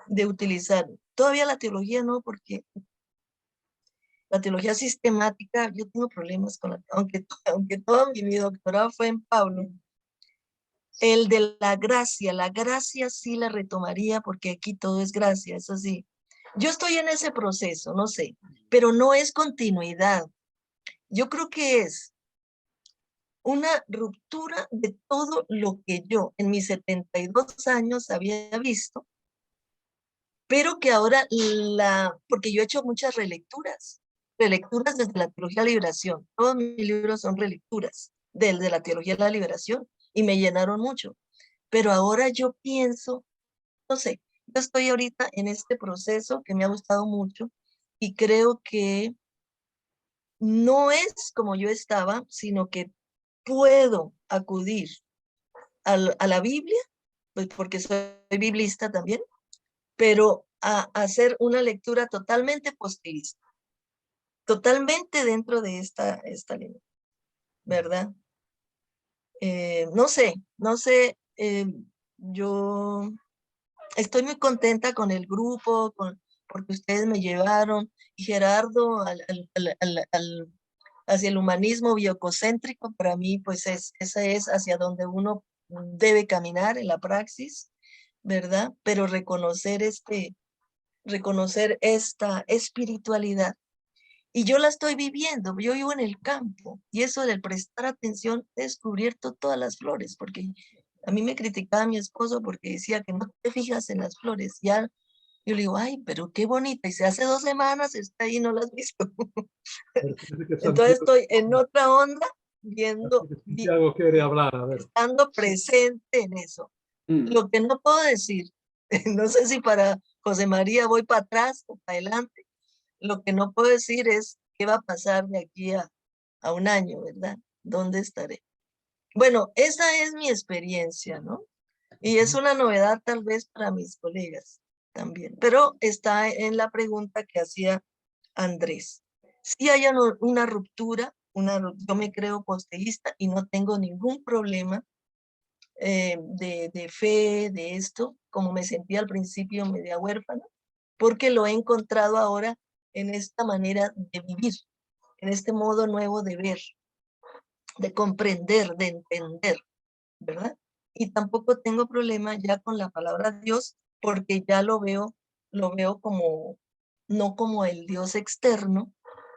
de utilizar. Todavía la teología no, porque la teología sistemática, yo tengo problemas con aunque todo mi doctorado fue en Pablo, el de la gracia sí la retomaría porque aquí todo es gracia, eso sí. Yo estoy en ese proceso, no sé, pero no es continuidad. Yo creo que es una ruptura de todo lo que yo en mis 72 años había visto, pero que ahora porque yo he hecho muchas relecturas desde la teología de la liberación. Todos mis libros son relecturas de la teología de la liberación y me llenaron mucho. Pero ahora yo pienso, no sé, yo estoy ahorita en este proceso que me ha gustado mucho y creo que no es como yo estaba, sino que puedo acudir a la Biblia, pues porque soy biblista también, pero a hacer una lectura totalmente positivista, totalmente dentro de esta línea, ¿verdad? No sé, yo estoy muy contenta con el grupo, porque ustedes me llevaron, y Gerardo hacia el humanismo biococéntrico, para mí, pues esa es hacia donde uno debe caminar en la praxis, ¿verdad? Pero reconocer esta espiritualidad. Y yo la estoy viviendo, yo vivo en el campo, y eso del prestar atención, he descubierto todas las flores, porque a mí me criticaba mi esposo porque decía que no te fijas en las flores. Ya yo le digo, ay, pero qué bonita, y se hace 2 semanas está ahí, no las has visto. Entonces estoy en otra onda, viendo, Santiago quiere hablar, a ver. estando presente en eso. Lo que no puedo decir, no sé si para José María voy para atrás o para adelante, lo que no puedo decir es qué va a pasar de aquí a un año, ¿verdad? ¿Dónde estaré? Bueno, esa es mi experiencia, ¿no? Y es una novedad tal vez para mis colegas también, pero está en la pregunta que hacía Andrés. Si hay una ruptura, yo me creo posteísta y no tengo ningún problema de fe, de esto, como me sentía al principio media huérfana, porque lo he encontrado ahora en esta manera de vivir, en este modo nuevo de ver, de comprender, de entender, ¿verdad? Y tampoco tengo problema ya con la palabra Dios, porque ya lo veo como, no como el Dios externo,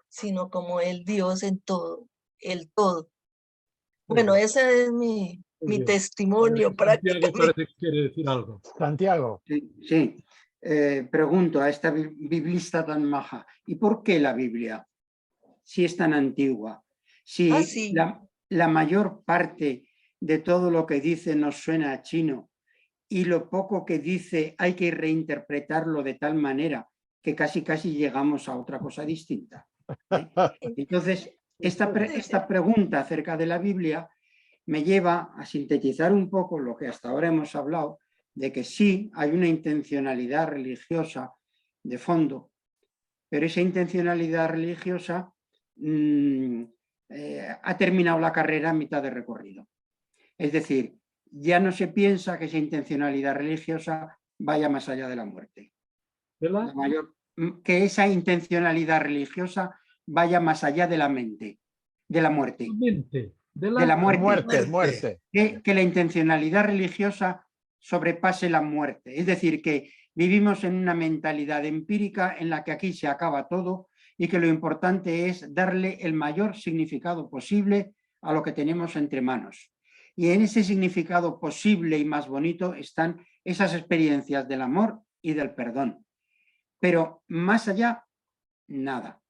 sino como el Dios en todo, el todo. Bueno, ese es mi testimonio Santiago prácticamente. parece que quiere decir algo. Santiago. Sí. Pregunto a esta biblista tan maja, ¿y por qué la Biblia? Si es tan antigua, si sí. la mayor parte de todo lo que dice nos suena a chino y lo poco que dice hay que reinterpretarlo de tal manera que casi llegamos a otra cosa distinta. Entonces, esta pregunta acerca de la Biblia me lleva a sintetizar un poco lo que hasta ahora hemos hablado, de que sí hay una intencionalidad religiosa de fondo, pero esa intencionalidad religiosa ha terminado la carrera a mitad de recorrido. Es decir, ya no se piensa que esa intencionalidad religiosa vaya más allá de la muerte. Que esa intencionalidad religiosa vaya más allá de la mente, de la muerte. De la muerte. Que la intencionalidad religiosa sobrepase la muerte. Es decir, que vivimos en una mentalidad empírica en la que aquí se acaba todo y que lo importante es darle el mayor significado posible a lo que tenemos entre manos. Y en ese significado posible y más bonito están esas experiencias del amor y del perdón. Pero más allá, nada.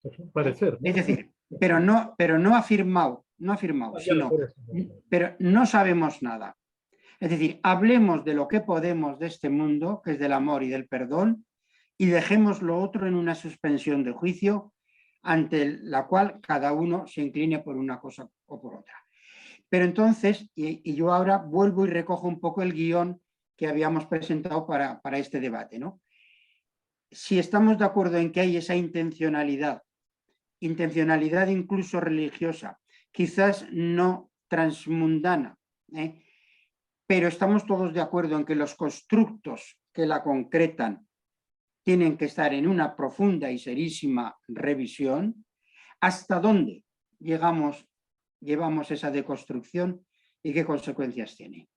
Es un parecer, ¿no? Es decir, pero no afirmado, sino, Por eso. pero no sabemos nada. Es decir, hablemos de lo que podemos de este mundo, que es del amor y del perdón, y dejemos lo otro en una suspensión de juicio ante la cual cada uno se incline por una cosa o por otra. Pero entonces, y yo ahora vuelvo y recojo un poco el guión que habíamos presentado para este debate, ¿no? Si estamos de acuerdo en que hay esa intencionalidad incluso religiosa, quizás no transmundana, pero estamos todos de acuerdo en que los constructos que la concretan tienen que estar en una profunda y serísima revisión. ¿Hasta dónde llevamos esa deconstrucción y qué consecuencias tiene?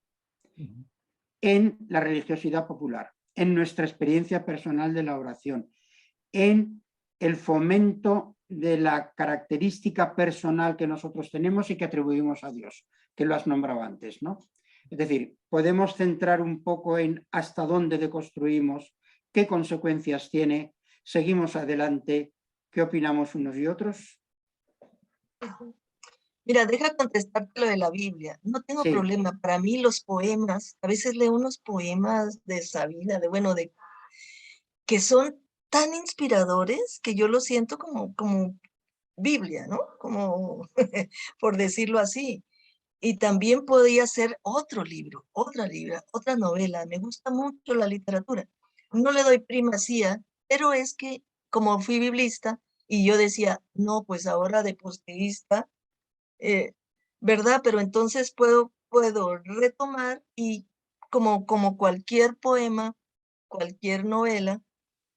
En la religiosidad popular, en nuestra experiencia personal de la oración, en el fomento de la característica personal que nosotros tenemos y que atribuimos a Dios, que lo has nombrado antes, ¿no? Es decir, podemos centrar un poco en hasta dónde deconstruimos, qué consecuencias tiene, seguimos adelante, qué opinamos unos y otros. Mira, deja contestarte lo de la Biblia. No tengo Sí. problema. Para mí los poemas, a veces leo unos poemas de Sabina, que son tan inspiradores que yo lo siento como Biblia, ¿no? Como, por decirlo así. Y también podría ser otro libro, otra novela. Me gusta mucho la literatura. No le doy primacía, pero es que como fui biblista y yo decía, no, pues ahora de posterista, ¿verdad? Pero entonces puedo retomar y como cualquier poema, cualquier novela,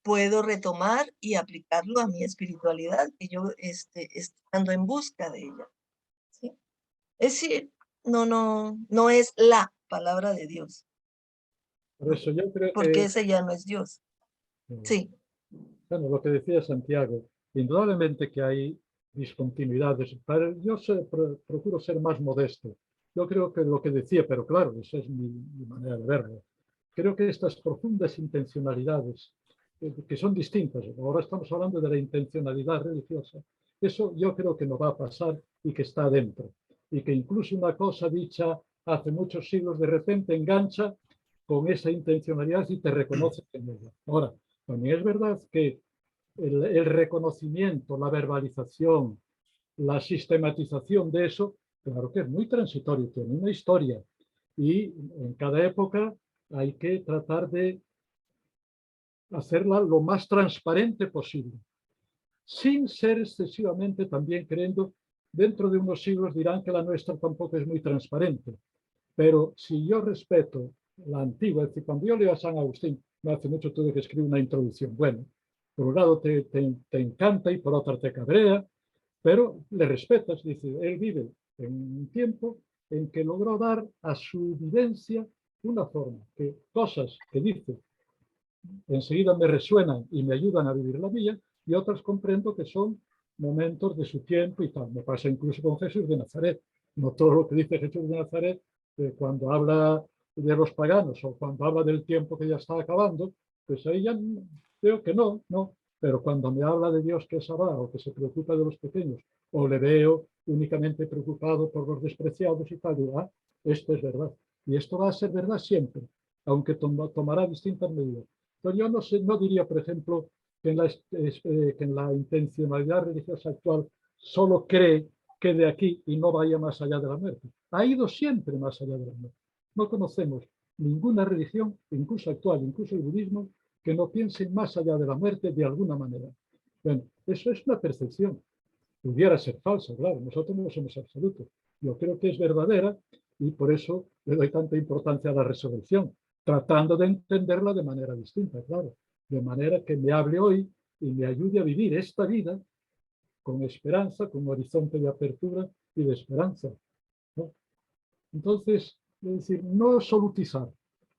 puedo retomar y aplicarlo a mi espiritualidad, que yo ando en busca de ella. ¿Sí? Es decir, no es la palabra de Dios, Por eso yo creo porque que, ese ya no es Dios. Sí. bueno, lo que decía Santiago, indudablemente que hay discontinuidades, pero yo procuro ser más modesto. Yo creo que lo que decía, pero claro, esa es mi manera de verlo. Creo que estas profundas intencionalidades, que son distintas, ahora estamos hablando de la intencionalidad religiosa, eso yo creo que no va a pasar y que está dentro. Y que incluso una cosa dicha hace muchos siglos de repente engancha con esa intencionalidad y te reconoce en ella. Ahora, también es verdad que el reconocimiento, la verbalización, la sistematización de eso, claro que es muy transitorio, tiene una historia. Y en cada época hay que tratar de hacerla lo más transparente posible, sin ser excesivamente también creyendo, dentro de unos siglos dirán que la nuestra tampoco es muy transparente, pero si yo respeto la antigua, es decir, cuando yo leo a San Agustín, no hace mucho tuve que escribir una introducción, bueno, por un lado te encanta y por otro te cabrea, pero le respetas, dice, él vive en un tiempo en que logró dar a su vivencia una forma, que cosas que dice enseguida me resuenan y me ayudan a vivir la mía, y otras comprendo que son momentos de su tiempo y tal. Me pasa incluso con Jesús de Nazaret. No todo lo que dice Jesús de Nazaret, cuando habla de los paganos o cuando habla del tiempo que ya está acabando, pues ahí ya veo que no. Pero cuando me habla de Dios que es Abba o que se preocupa de los pequeños, o le veo únicamente preocupado por los despreciados y tal, digo, esto es verdad. Y esto va a ser verdad siempre, aunque tomará distintas medidas. Entonces yo no diría, por ejemplo, que en la intencionalidad religiosa actual solo cree que de aquí y no vaya más allá de la muerte. Ha ido siempre más allá de la muerte. No conocemos ninguna religión, incluso actual, incluso el budismo, que no piense más allá de la muerte de alguna manera. Bueno, eso es una percepción. Pudiera ser falsa, claro, nosotros no somos absolutos. Yo creo que es verdadera y por eso le doy tanta importancia a la resurrección, tratando de entenderla de manera distinta, claro, de manera que me hable hoy y me ayude a vivir esta vida con esperanza, con horizonte de apertura y de esperanza, ¿no? Entonces, es decir, no absolutizar,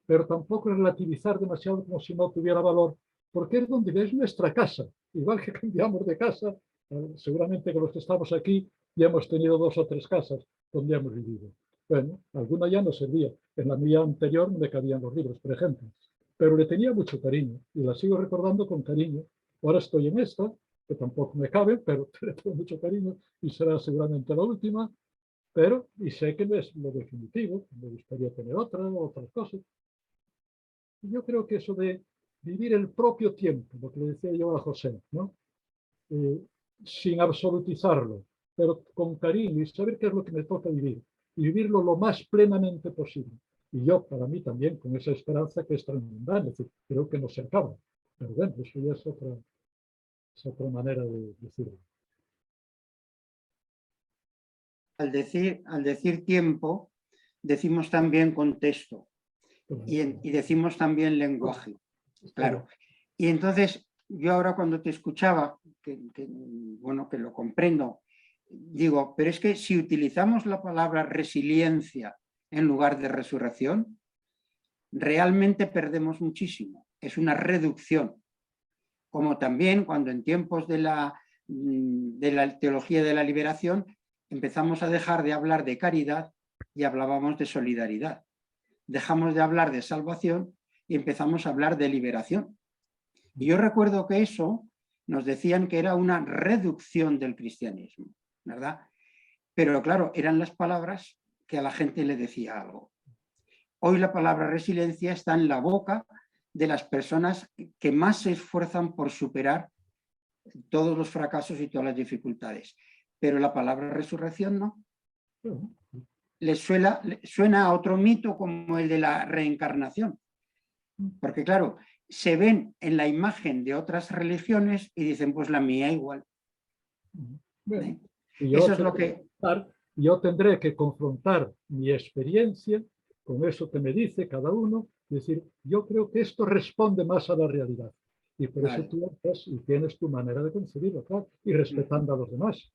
pero tampoco relativizar demasiado como si no tuviera valor, porque es donde es nuestra casa. Igual que cambiamos de casa, seguramente que los que estamos aquí ya hemos tenido 2 o 3 casas donde hemos vivido. Bueno, alguna ya no servía. En la mía anterior no me cabían los libros, por ejemplo. Pero le tenía mucho cariño y la sigo recordando con cariño. Ahora estoy en esta, que tampoco me cabe, pero le tengo mucho cariño y será seguramente la última. Pero, y sé que no es lo definitivo, me gustaría tener otras cosas. Y yo creo que eso de vivir el propio tiempo, lo que le decía yo a José, ¿no? Sin absolutizarlo, pero con cariño y saber qué es lo que me toca vivir y vivirlo lo más plenamente posible. Y yo, para mí también, con esa esperanza que es tremenda, es decir, creo que no se acaba. Pero bueno, eso ya es otra manera de decirlo. Al decir tiempo, decimos también contexto y decimos también lenguaje. Claro. Y entonces, yo ahora cuando te escuchaba, bueno, que lo comprendo, digo, pero es que si utilizamos la palabra resiliencia en lugar de resurrección, realmente perdemos muchísimo. Es una reducción. Como también cuando en tiempos de la teología de la liberación empezamos a dejar de hablar de caridad y hablábamos de solidaridad. Dejamos de hablar de salvación y empezamos a hablar de liberación. Y yo recuerdo que eso nos decían que era una reducción del cristianismo, ¿verdad? Pero claro, eran las palabras que a la gente le decía algo. Hoy la palabra resiliencia está en la boca de las personas que más se esfuerzan por superar todos los fracasos y todas las dificultades. Pero la palabra resurrección no. Les suena a otro mito como el de la reencarnación. Porque claro, se ven en la imagen de otras religiones y dicen, pues la mía igual. Bueno, eso es lo que... Yo tendré que confrontar mi experiencia con eso que me dice cada uno, y decir, yo creo que esto responde más a la realidad. Y por eso tú estás y tienes tu manera de concebirlo, claro, y respetando a los demás.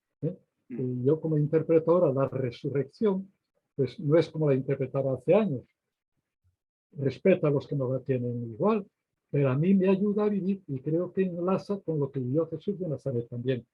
Y yo como interpreto ahora la resurrección, pues no es como la interpretaba hace años. Respeta a los que no la tienen igual, pero a mí me ayuda a vivir y creo que enlaza con lo que vivió Jesús de Nazaret también.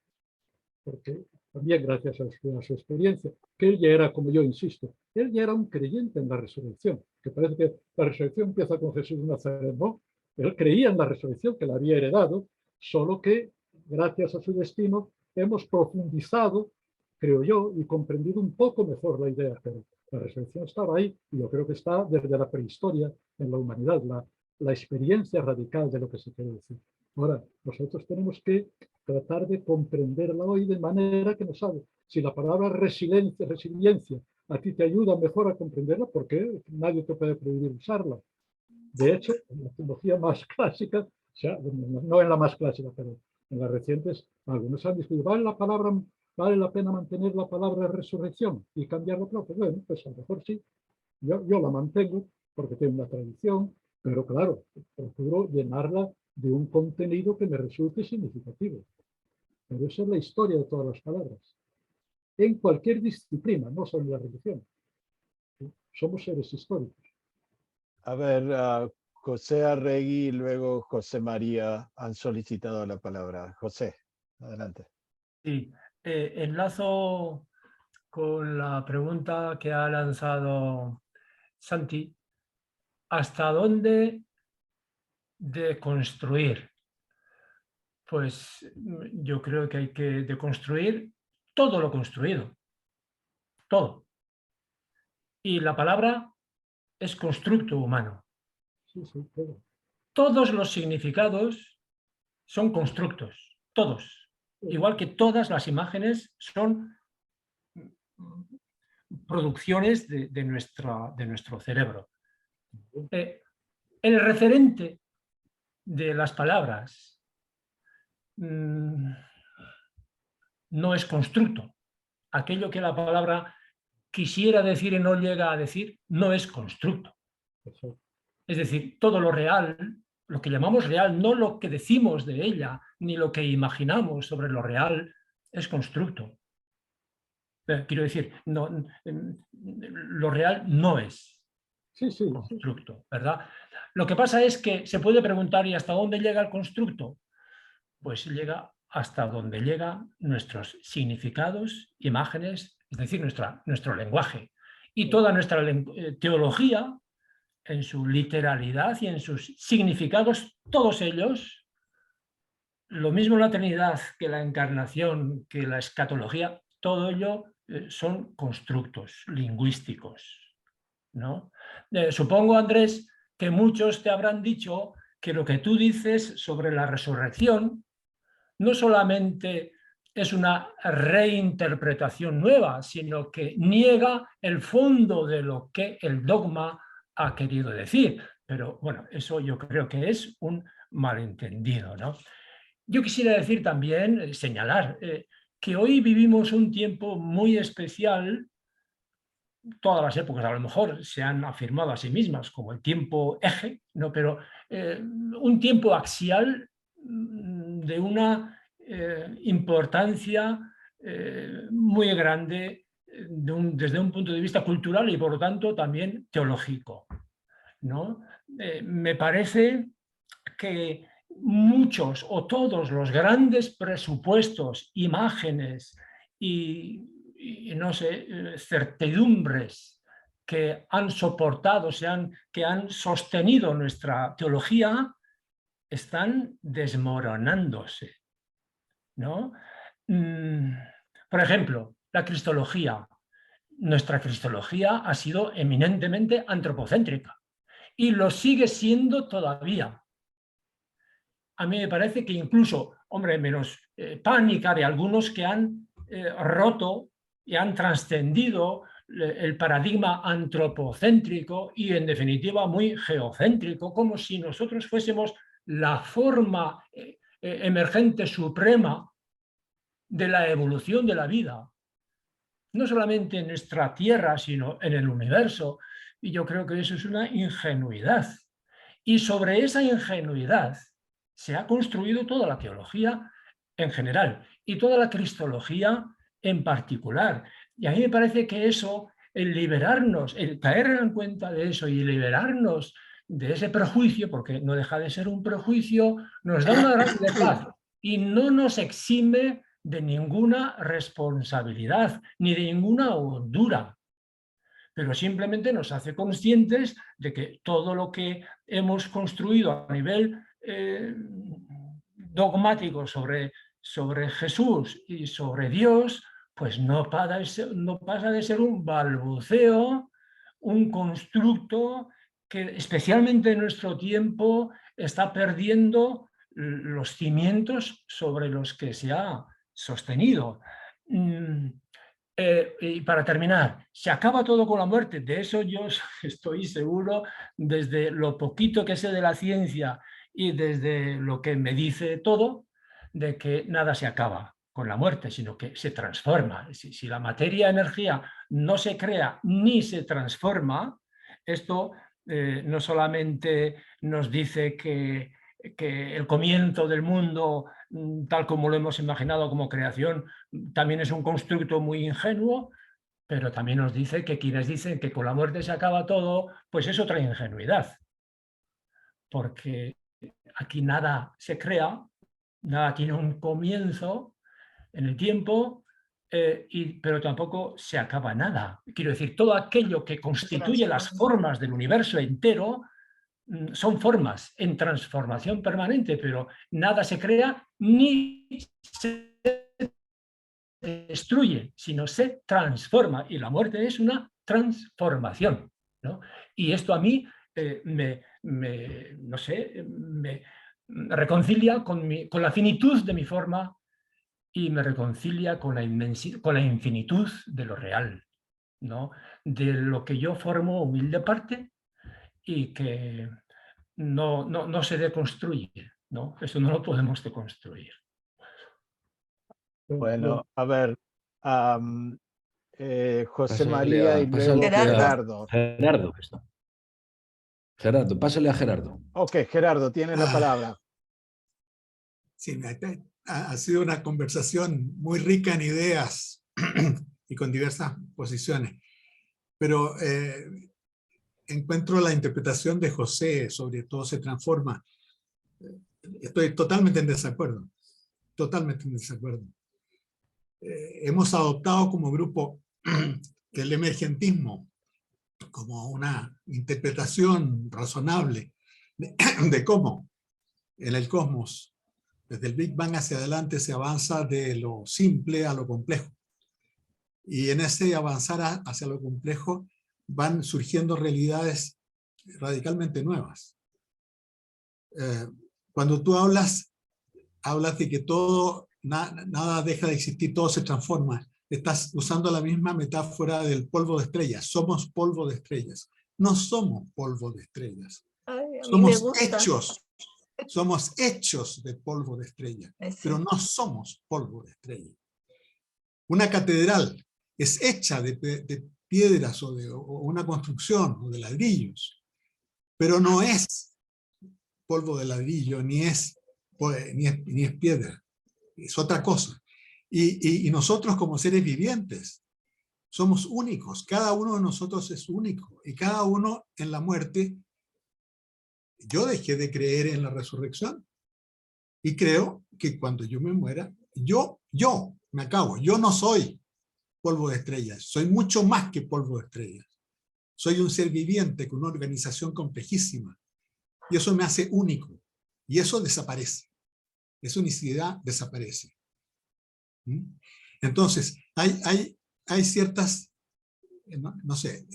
Porque también gracias a su experiencia, que él ya era, como yo insisto, él ya era un creyente en la resurrección, que parece que la resurrección empieza con Jesús de Nazaret, no, él creía en la resurrección, que la había heredado, solo que gracias a su destino hemos profundizado, creo yo, y comprendido un poco mejor la idea, pero la resurrección estaba ahí, y yo creo que está desde la prehistoria en la humanidad, la experiencia radical de lo que se quiere decir. Ahora, nosotros tenemos que tratar de comprenderla hoy de manera que no sabe. Si la palabra resiliencia a ti te ayuda mejor a comprenderla, porque nadie te puede prohibir usarla. De hecho, en la teología más clásica, o sea, no en la más clásica, pero en las recientes, algunos han dicho, ¿vale la pena mantener la palabra resurrección y cambiarla? Pues bueno, pues a lo mejor sí. Yo la mantengo porque tengo una tradición, pero claro, procuro llenarla de un contenido que me resulte significativo. Pero esa es la historia de todas las palabras. En cualquier disciplina, no solo en la religión. ¿Sí? Somos seres históricos. A ver, José Arregui y luego José María han solicitado la palabra. José, adelante. Sí, enlazo con la pregunta que ha lanzado Santi. ¿Hasta dónde deconstruir? Pues yo creo que hay que deconstruir todo lo construido. Todo. Y la palabra es constructo humano. Sí, sí, todo. Todos los significados son constructos, todos. Igual que todas las imágenes son producciones de nuestro cerebro. El referente de las palabras no es constructo. Aquello que la palabra quisiera decir y no llega a decir, no es constructo. Es decir, todo lo real, lo que llamamos real, no lo que decimos de ella, ni lo que imaginamos sobre lo real, es constructo. Quiero decir, no, lo real no es constructo, ¿verdad? Lo que pasa es que se puede preguntar, ¿y hasta dónde llega el constructo? Pues llega hasta donde llegan nuestros significados, imágenes, es decir, nuestro lenguaje. Y toda nuestra teología, en su literalidad y en sus significados, todos ellos, lo mismo la Trinidad que la encarnación, que la escatología, todo ello son constructos lingüísticos, ¿no? Supongo, Andrés, que muchos te habrán dicho que lo que tú dices sobre la resurrección no solamente es una reinterpretación nueva, sino que niega el fondo de lo que el dogma ha querido decir. Pero bueno, eso yo creo que es un malentendido, ¿no? Yo quisiera decir también, señalar, que hoy vivimos un tiempo muy especial. Todas las épocas a lo mejor se han afirmado a sí mismas como el tiempo eje, ¿no? Pero un tiempo axial de una importancia muy grande desde un punto de vista cultural y por lo tanto también teológico, ¿no? Me parece que muchos o todos los grandes presupuestos, imágenes y no sé, certidumbres que han soportado, que han sostenido nuestra teología, están desmoronándose, ¿no? Por ejemplo, la cristología. Nuestra cristología ha sido eminentemente antropocéntrica y lo sigue siendo todavía. A mí me parece que incluso, hombre, menos pánica de algunos que han roto y han trascendido el paradigma antropocéntrico y en definitiva muy geocéntrico, como si nosotros fuésemos la forma emergente suprema de la evolución de la vida, no solamente en nuestra Tierra, sino en el universo. Y yo creo que eso es una ingenuidad. Y sobre esa ingenuidad se ha construido toda la teología en general y toda la cristología en particular. Y a mí me parece que eso, el liberarnos, el caer en cuenta de eso y liberarnos de ese prejuicio, porque no deja de ser un prejuicio, nos da una gran paz y no nos exime de ninguna responsabilidad ni de ninguna hondura, pero simplemente nos hace conscientes de que todo lo que hemos construido a nivel dogmático sobre Jesús y sobre Dios, pues no pasa de ser un balbuceo, un constructo que especialmente en nuestro tiempo está perdiendo los cimientos sobre los que se ha sostenido. Y para terminar, ¿se acaba todo con la muerte? De eso yo estoy seguro, desde lo poquito que sé de la ciencia y desde lo que me dice todo, de que nada se acaba con la muerte, sino que se transforma. Si la materia-energía no se crea ni se transforma, esto no solamente nos dice que el comienzo del mundo, tal como lo hemos imaginado como creación, también es un constructo muy ingenuo, pero también nos dice que quienes dicen que con la muerte se acaba todo, pues es otra ingenuidad. Porque aquí nada se crea, nada tiene un comienzo en el tiempo, pero tampoco se acaba nada. Quiero decir, todo aquello que constituye las formas del universo entero son formas en transformación permanente, pero nada se crea ni se destruye, sino se transforma. Y la muerte es una transformación, ¿no? Y esto a mí no sé, me reconcilia con la finitud de mi forma y me reconcilia con la infinitud de lo real, ¿no? De lo que yo formo humilde parte y que no se deconstruye, ¿no? Eso no lo podemos deconstruir. Bueno, a ver, José Pásale María y luego Gerardo. Gerardo. Gerardo, pásale a Gerardo. Ok, Gerardo, tiene la palabra. Sí, ha sido una conversación muy rica en ideas y con diversas posiciones, pero encuentro la interpretación de José sobre todo se transforma. Estoy totalmente en desacuerdo, totalmente en desacuerdo. Hemos adoptado como grupo que el emergentismo como una interpretación razonable de cómo en el cosmos, desde el Big Bang hacia adelante, se avanza de lo simple a lo complejo. Y en ese avanzar hacia lo complejo van surgiendo realidades radicalmente nuevas. Cuando tú hablas de que todo, nada deja de existir, todo se transforma. Estás usando la misma metáfora del polvo de estrellas. Somos polvo de estrellas. No somos polvo de estrellas. Ay, a mí me gusta. Somos hechos de polvo de estrellas, Sí. pero no somos polvo de estrellas. Una catedral es hecha de piedras o una construcción o de ladrillos, pero no es polvo de ladrillo, ni es piedra, es otra cosa. Y nosotros como seres vivientes somos únicos, cada uno de nosotros es único, y cada uno en la muerte, yo dejé de creer en la resurrección, y creo que cuando yo me muera, yo me acabo, yo no soy polvo de estrellas, soy mucho más que polvo de estrellas. Soy un ser viviente con una organización complejísima, y eso me hace único, y eso desaparece. Esa unicidad desaparece. Entonces, hay ciertas, no sé,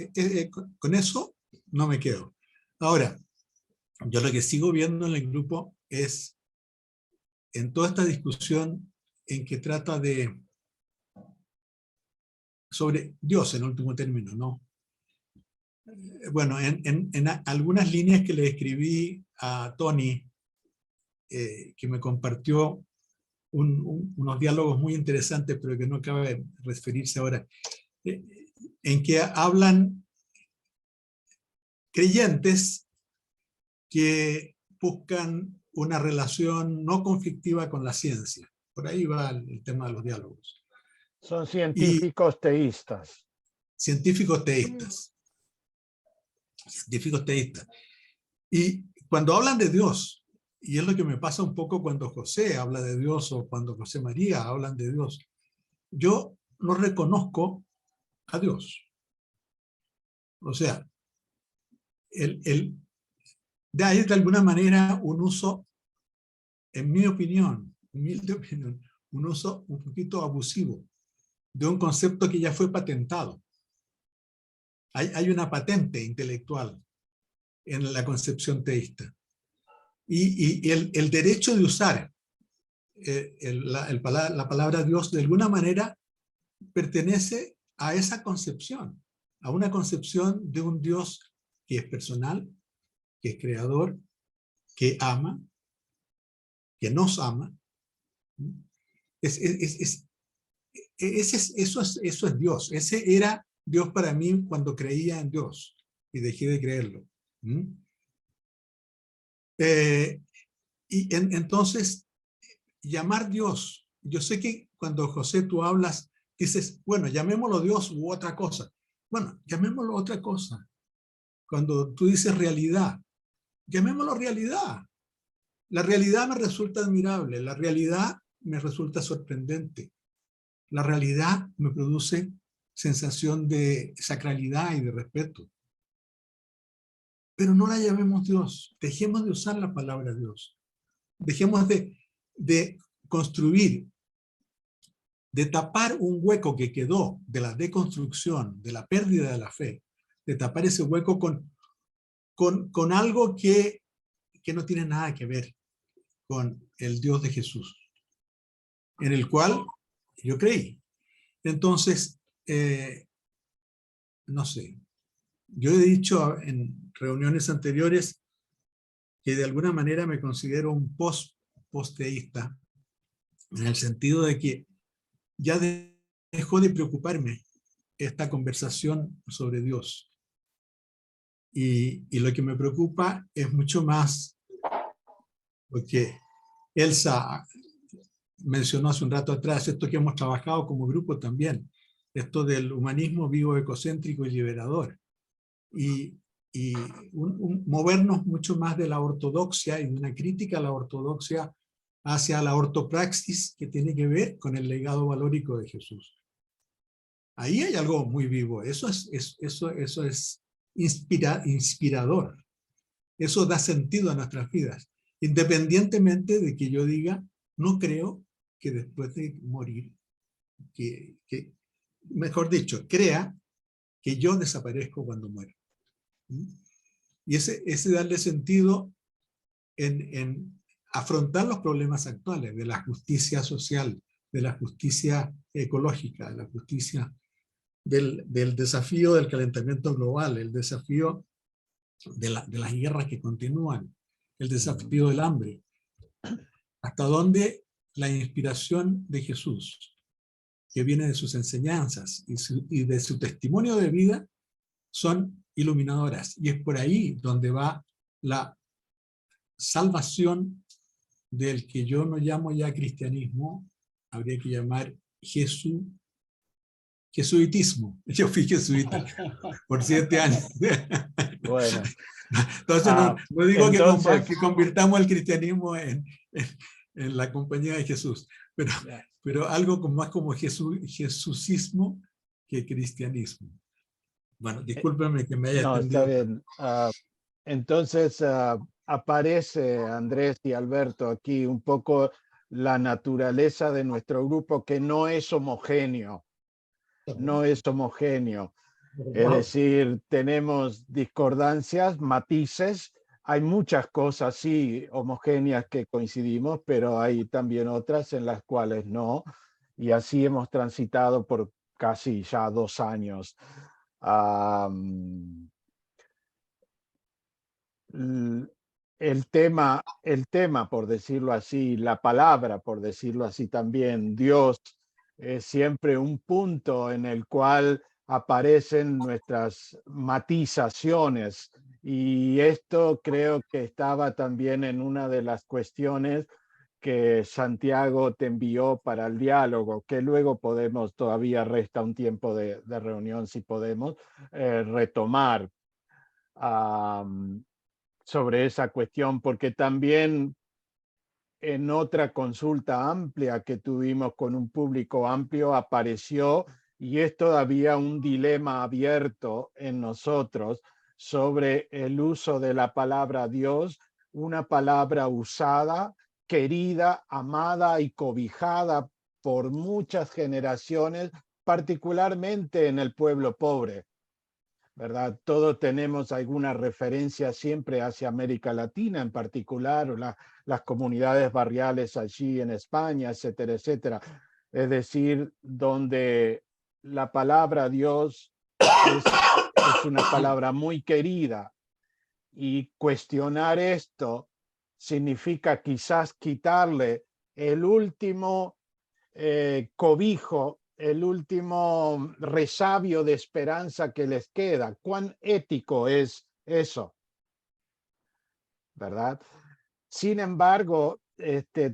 con eso no me quedo. Ahora, yo lo que sigo viendo en el grupo es, en toda esta discusión en que trata sobre Dios en último término, ¿no? Bueno, en algunas líneas que le escribí a Tony, que me compartió unos diálogos muy interesantes, pero que no cabe referirse ahora, en que hablan creyentes que buscan una relación no conflictiva con la ciencia. Por ahí va el tema de los diálogos. Son científicos teístas. Científicos teístas. Científicos teístas. Y cuando hablan de Dios, y es lo que me pasa un poco cuando José habla de Dios o cuando José María hablan de Dios, yo no reconozco a Dios. O sea, de ahí de alguna manera un uso, en mi opinión, humilde opinión, un uso un poquito abusivo de un concepto que ya fue patentado. Hay una patente intelectual en la concepción teísta. Y el derecho de usar la palabra Dios de alguna manera pertenece a esa concepción, a una concepción de un Dios que es personal, que es creador, que ama, que nos ama. Eso es Dios. Ese era Dios para mí cuando creía en Dios y dejé de creerlo. Entonces, llamar Dios, yo sé que cuando José tú hablas, dices, bueno, llamémoslo Dios u otra cosa. Bueno, llamémoslo otra cosa. Cuando tú dices realidad, llamémoslo realidad. La realidad me resulta admirable, la realidad me resulta sorprendente. La realidad me produce sensación de sacralidad y de respeto. Pero no la llamemos Dios. Dejemos de usar la palabra Dios. Dejemos de construir, de tapar un hueco que quedó de la deconstrucción, de la pérdida de la fe, de tapar ese hueco con algo que no tiene nada que ver con el Dios de Jesús, en el cual yo creí. Entonces, no sé, yo he dicho en reuniones anteriores que de alguna manera me considero un posteísta, en el sentido de que ya dejó de preocuparme esta conversación sobre Dios. Y lo que me preocupa es mucho más lo que Elsa mencionó hace un rato atrás, esto que hemos trabajado como grupo también, esto del humanismo vivo, ecocéntrico y liberador. Y movernos mucho más de la ortodoxia y de una crítica a la ortodoxia hacia la ortopraxis que tiene que ver con el legado valórico de Jesús. Ahí hay algo muy vivo, eso es inspirador. Eso da sentido a nuestras vidas, independientemente de que yo diga, no creo que después de morir, mejor dicho, crea que yo desaparezco cuando muero. Y ese darle sentido en afrontar los problemas actuales de la justicia social, de la justicia ecológica, de la justicia del desafío del calentamiento global, el desafío de las guerras que continúan, el desafío del hambre. Hasta dónde la inspiración de Jesús, que viene de sus enseñanzas y de su testimonio de vida, son iluminadoras. Y es por ahí donde va la salvación del que yo no llamo ya cristianismo, habría que llamar jesuitismo. Yo fui jesuita por 7 años. Bueno. Entonces no digo entonces, que convirtamos el cristianismo en la compañía de Jesús, pero algo más como jesucismo que cristianismo. Bueno, discúlpeme que me haya está extendido. bien. Entonces aparece Andrés y Alberto aquí un poco la naturaleza de nuestro grupo, que no es homogéneo. No es homogéneo. Es decir, tenemos discordancias, matices. Hay muchas cosas, sí, homogéneas que coincidimos, pero hay también otras en las cuales no. Y así hemos transitado por casi ya 2 años. El tema, por decirlo así, la palabra, por decirlo así también, Dios, es siempre un punto en el cual aparecen nuestras matizaciones, y esto creo que estaba también en una de las cuestiones que Santiago te envió para el diálogo, que luego podemos, todavía resta un tiempo de reunión si podemos retomar sobre esa cuestión, porque también en otra consulta amplia que tuvimos con un público amplio apareció, y es todavía un dilema abierto en nosotros, sobre el uso de la palabra Dios, una palabra usada, querida, amada y cobijada por muchas generaciones, particularmente en el pueblo pobre, ¿verdad? Todos tenemos alguna referencia siempre hacia América Latina en particular, o las comunidades barriales allí en España, etcétera, etcétera. Es decir, donde la palabra Dios es una palabra muy querida, y cuestionar esto significa quizás quitarle el último cobijo, el último resabio de esperanza que les queda. ¿Cuán ético es eso? ¿Verdad? Sin embargo,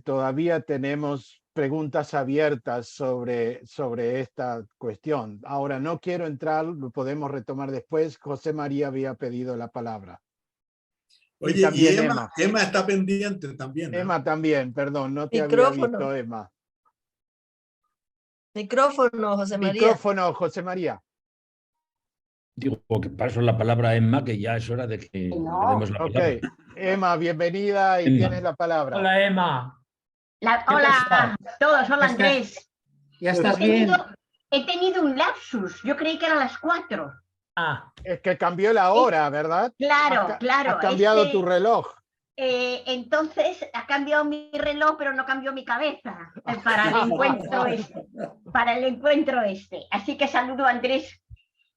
todavía tenemos preguntas abiertas sobre esta cuestión. Ahora, no quiero entrar, lo podemos retomar después. José María había pedido la palabra. Oye, y también Emma está pendiente también, ¿no? Emma también, perdón, no te había visto, Emma. Micrófono, José María. Micrófono, José María. Digo que paso la palabra a Emma, que ya es hora de que le demos la palabra. Emma, bienvenida y tienes la palabra. Hola, Emma. Hola a todos, hola Andrés. Ya estás bien. He tenido un lapsus, yo creí que eran las 4. Es que cambió la hora, ¿verdad? Claro, claro. Has cambiado tu reloj. Entonces ha cambiado mi reloj, pero no cambió mi cabeza para el encuentro este. Así que saludo a Andrés,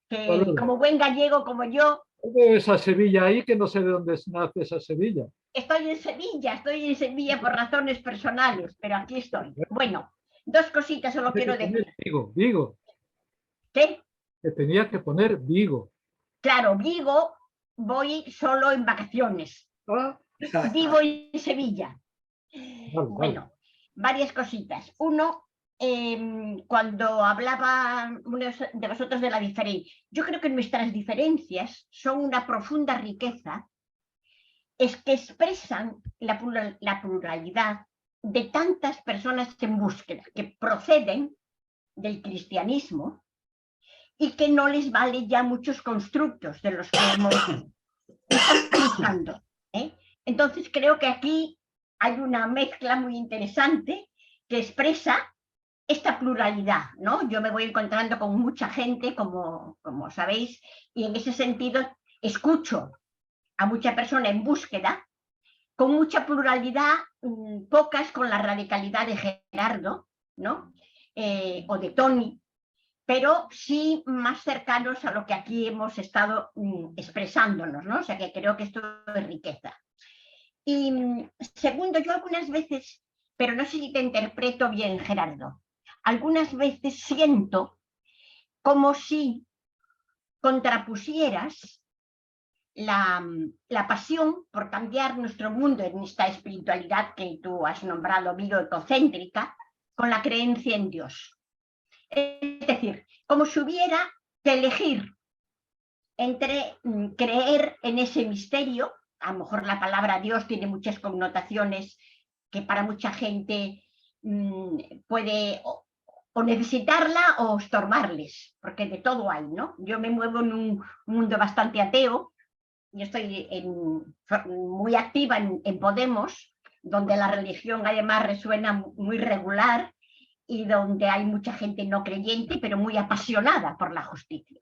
que como buen gallego como yo. Esa Sevilla ahí, que no sé de dónde nace esa Sevilla. Estoy en Sevilla por razones personales, pero aquí estoy. Bueno, 2 cositas solo quiero decir. Vigo. ¿Qué? Que tenía que poner Vigo. Claro, Vigo voy solo en vacaciones. Vivo en Sevilla. Bueno, varias cositas. Uno, cuando hablaba uno de vosotros de la diferencia, yo creo que nuestras diferencias son una profunda riqueza, es que expresan la pluralidad de tantas personas en búsqueda, que proceden del cristianismo, y que no les vale ya muchos constructos de los que hemos estado usando. Entonces creo que aquí hay una mezcla muy interesante que expresa esta pluralidad, ¿no? Yo me voy encontrando con mucha gente, como sabéis, y en ese sentido escucho a mucha persona en búsqueda, con mucha pluralidad, pocas con la radicalidad de Gerardo, ¿no? O de Tony, pero sí más cercanos a lo que aquí hemos estado expresándonos, ¿no? O sea que creo que esto es riqueza. Y segundo, yo algunas veces, pero no sé si te interpreto bien, Gerardo, algunas veces siento como si contrapusieras la pasión por cambiar nuestro mundo en esta espiritualidad que tú has nombrado bioecocéntrica con la creencia en Dios. Es decir, como si hubiera que elegir entre creer en ese misterio, a lo mejor la palabra Dios tiene muchas connotaciones que para mucha gente puede o necesitarla o estorbarles, porque de todo hay, ¿no? Yo me muevo en un mundo bastante ateo, yo estoy muy activa en Podemos, donde la religión además resuena muy regular y donde hay mucha gente no creyente, pero muy apasionada por la justicia.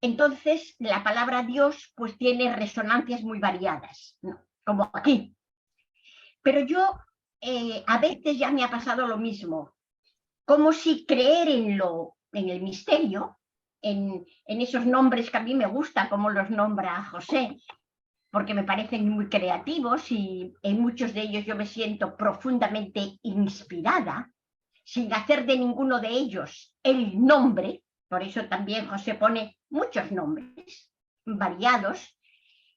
Entonces, la palabra Dios pues tiene resonancias muy variadas, ¿no? Como aquí. Pero yo a veces ya me ha pasado lo mismo, como si creer en el misterio, en esos nombres que a mí me gustan, como los nombra José, porque me parecen muy creativos y en muchos de ellos yo me siento profundamente inspirada, sin hacer de ninguno de ellos el nombre. Por eso también José pone muchos nombres variados,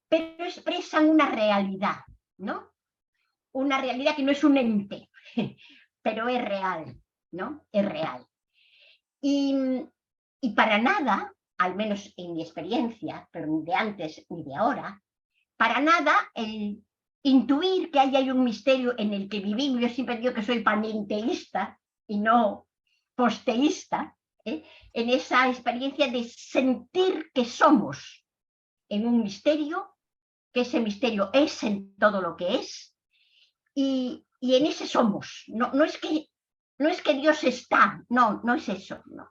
pero expresan una realidad, ¿no? Una realidad que no es un ente, pero es real, ¿no? Es real. Y para nada, al menos en mi experiencia, pero ni de antes ni de ahora, para nada el intuir que hay un misterio en el que vivimos. Yo siempre digo que soy panenteísta y no posteísta, en esa experiencia de sentir que somos en un misterio, que ese misterio es en todo lo que es, y en ese somos. No es que Dios está, no es eso, no.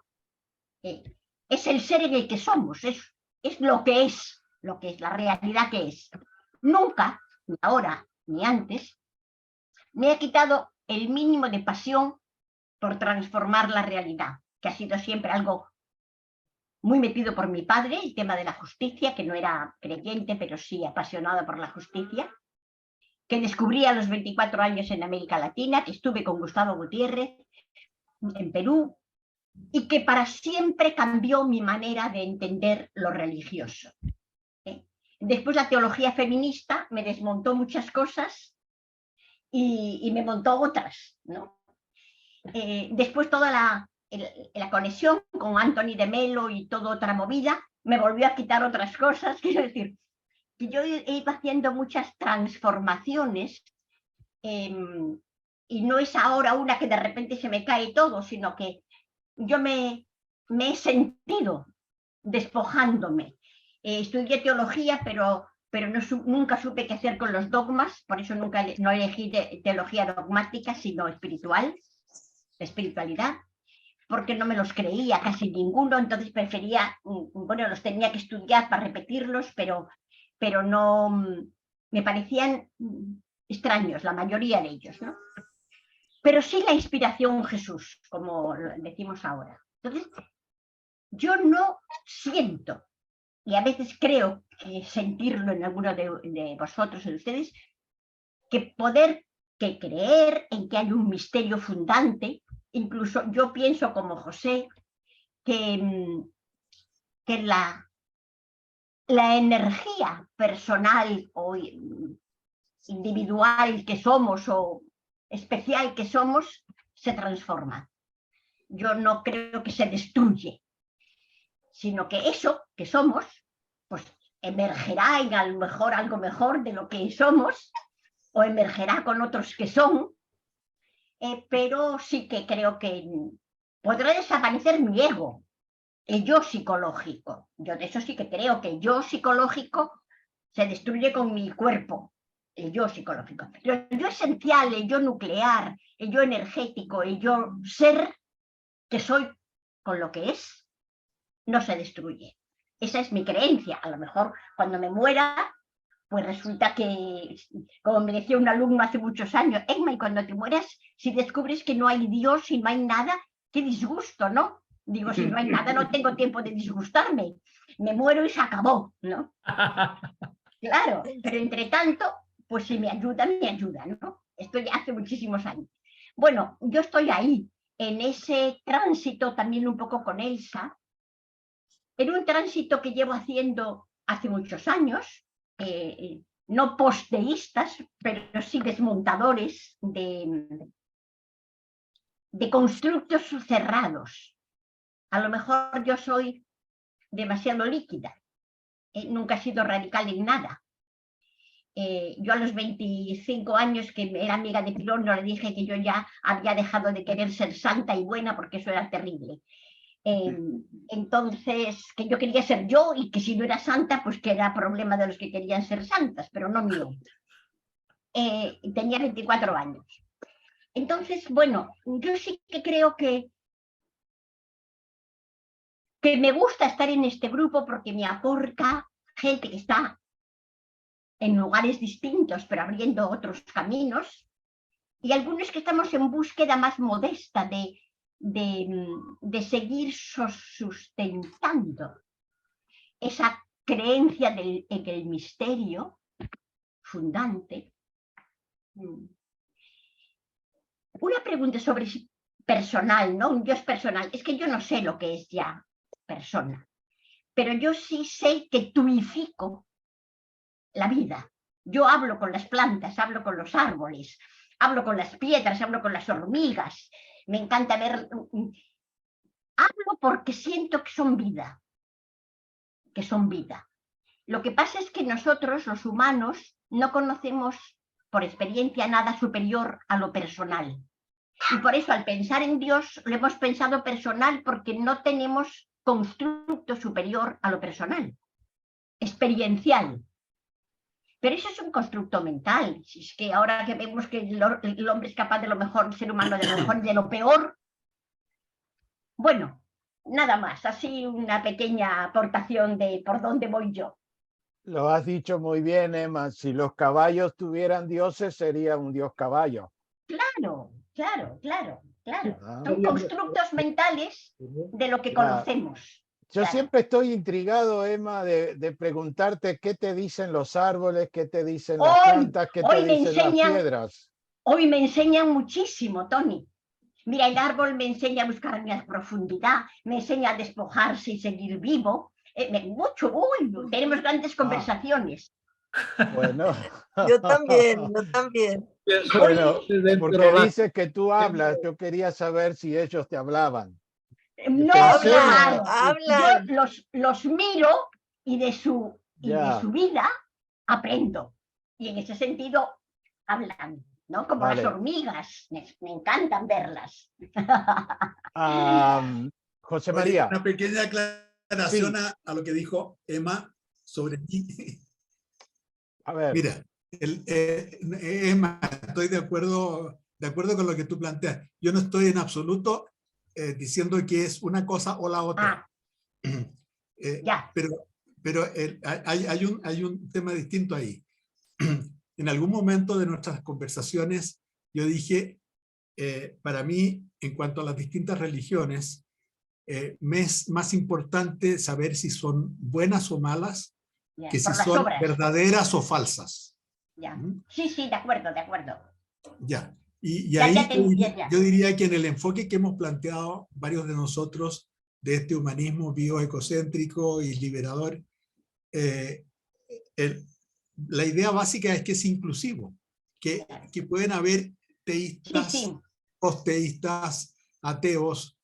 Es el ser en el que somos, es lo que es la realidad que es. Nunca, ni ahora ni antes, me ha quitado el mínimo de pasión por transformar la realidad, que ha sido siempre algo muy metido por mi padre, el tema de la justicia, que no era creyente, pero sí apasionado por la justicia, que descubrí a los 24 años en América Latina, que estuve con Gustavo Gutiérrez en Perú, y que para siempre cambió mi manera de entender lo religioso. Después la teología feminista me desmontó muchas cosas y me montó otras, ¿no? Después toda la conexión con Anthony de Melo y toda otra movida me volvió a quitar otras cosas. Quiero decir, que yo he ido haciendo muchas transformaciones y no es ahora una que de repente se me cae todo, sino que yo me he sentido despojándome. Estudié teología, pero nunca supe qué hacer con los dogmas, por eso no elegí teología dogmática, sino espiritualidad, porque no me los creía casi ninguno, entonces prefería, bueno, los tenía que estudiar para repetirlos, pero no, me parecían extraños la mayoría de ellos, ¿no? Pero sí la inspiración Jesús, como decimos ahora. Entonces, yo no siento, y a veces creo que sentirlo en alguno de vosotros, en ustedes, que creer en que hay un misterio fundante. Incluso yo pienso como José que la energía personal o individual que somos o especial que somos se transforma. Yo no creo que se destruye, sino que eso que somos pues emergerá en a lo mejor algo mejor de lo que somos o emergerá con otros que son, pero sí que creo que podrá desaparecer mi ego, el yo psicológico. Yo de eso sí que creo que el yo psicológico se destruye con mi cuerpo, el yo psicológico. Pero el yo esencial, el yo nuclear, el yo energético, el yo ser, que soy con lo que es, no se destruye. Esa es mi creencia. A lo mejor cuando me muera, pues resulta que, como me decía un alumno hace muchos años, Emma, y cuando te mueras, si descubres que no hay Dios y no hay nada, qué disgusto, ¿no? Digo, si no hay nada, no tengo tiempo de disgustarme. Me muero y se acabó, ¿no? Claro, pero entre tanto, pues si me ayuda, ¿no? Esto ya hace muchísimos años. Bueno, yo estoy ahí, en ese tránsito también un poco con Elsa, en un tránsito que llevo haciendo hace muchos años, no posteístas, pero sí desmontadores de constructos cerrados. A lo mejor yo soy demasiado líquida, nunca he sido radical en nada. Yo a los 25 años, que era amiga de Pilono, le dije que yo ya había dejado de querer ser santa y buena porque eso era terrible. Entonces, que yo quería ser yo y que si no era santa, pues que era problema de los que querían ser santas, pero no mío. Tenía 24 años. Entonces, bueno, yo sí que creo que me gusta estar en este grupo porque me aporta gente que está en lugares distintos, pero abriendo otros caminos, y algunos que estamos en búsqueda más modesta de seguir sustentando esa creencia en el misterio fundante. Una pregunta sobre personal, ¿no? Un Dios personal. Es que yo no sé lo que es ya persona, pero yo sí sé que tuifico la vida. Yo hablo con las plantas, hablo con los árboles, hablo con las piedras, hablo con las hormigas. Me encanta ver. Hablo porque siento que son vida. Que son vida. Lo que pasa es que nosotros, los humanos, no conocemos por experiencia nada superior a lo personal. Y por eso al pensar en Dios lo hemos pensado personal porque no tenemos constructo superior a lo personal. Experiencial. Pero eso es un constructo mental. Si es que ahora que vemos que el hombre es capaz de lo mejor, el ser humano de lo mejor y de lo peor. Bueno, nada más. Así una pequeña aportación de por dónde voy yo. Lo has dicho muy bien, Emma. Si los caballos tuvieran dioses, sería un dios caballo. Claro, claro, claro, claro. Ah. Son constructos mentales de lo que conocemos. Yo Claro. siempre estoy intrigado, Emma, de preguntarte qué te dicen los árboles, qué te dicen las plantas, qué te dicen las piedras. Hoy me enseñan muchísimo, Tony. Mira, el árbol me enseña a buscar mi profundidad, me enseña a despojarse y seguir vivo. Mucho, tenemos grandes conversaciones. Bueno. Yo también, yo también. Bueno, porque dices que tú hablas, yo quería saber si ellos te hablaban. No, hablan. Yo los miro y de su vida aprendo. Y en ese sentido hablan, ¿no? Como las hormigas, me encantan verlas. José María. Una pequeña aclaración a lo que dijo Emma sobre mí. A ver. Mira, Emma, estoy de acuerdo con lo que tú planteas. Yo no estoy en absoluto diciendo que es una cosa o la otra. Pero hay un tema distinto ahí. En algún momento de nuestras conversaciones yo dije, para mí, en cuanto a las distintas religiones, me es más importante saber si son buenas o malas que si son verdaderas o falsas. Sí, de acuerdo. Ya. Y ahí yo diría que en el enfoque que hemos planteado varios de nosotros de este humanismo bioecocéntrico y liberador, la idea básica es que es inclusivo, que pueden haber teístas, posteístas, ateos,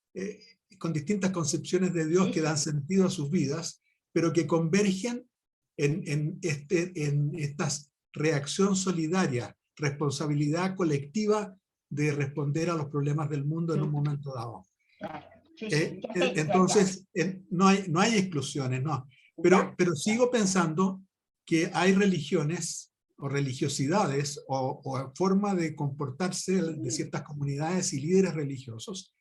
con distintas concepciones de Dios que dan sentido a sus vidas, pero que convergen en esta reacción solidaria, responsabilidad colectiva de responder a los problemas del mundo en un momento dado. Sí, sí, entonces, no hay exclusiones, no. Pero sigo pensando que hay religiones o religiosidades o forma de comportarse de ciertas comunidades y líderes religiosos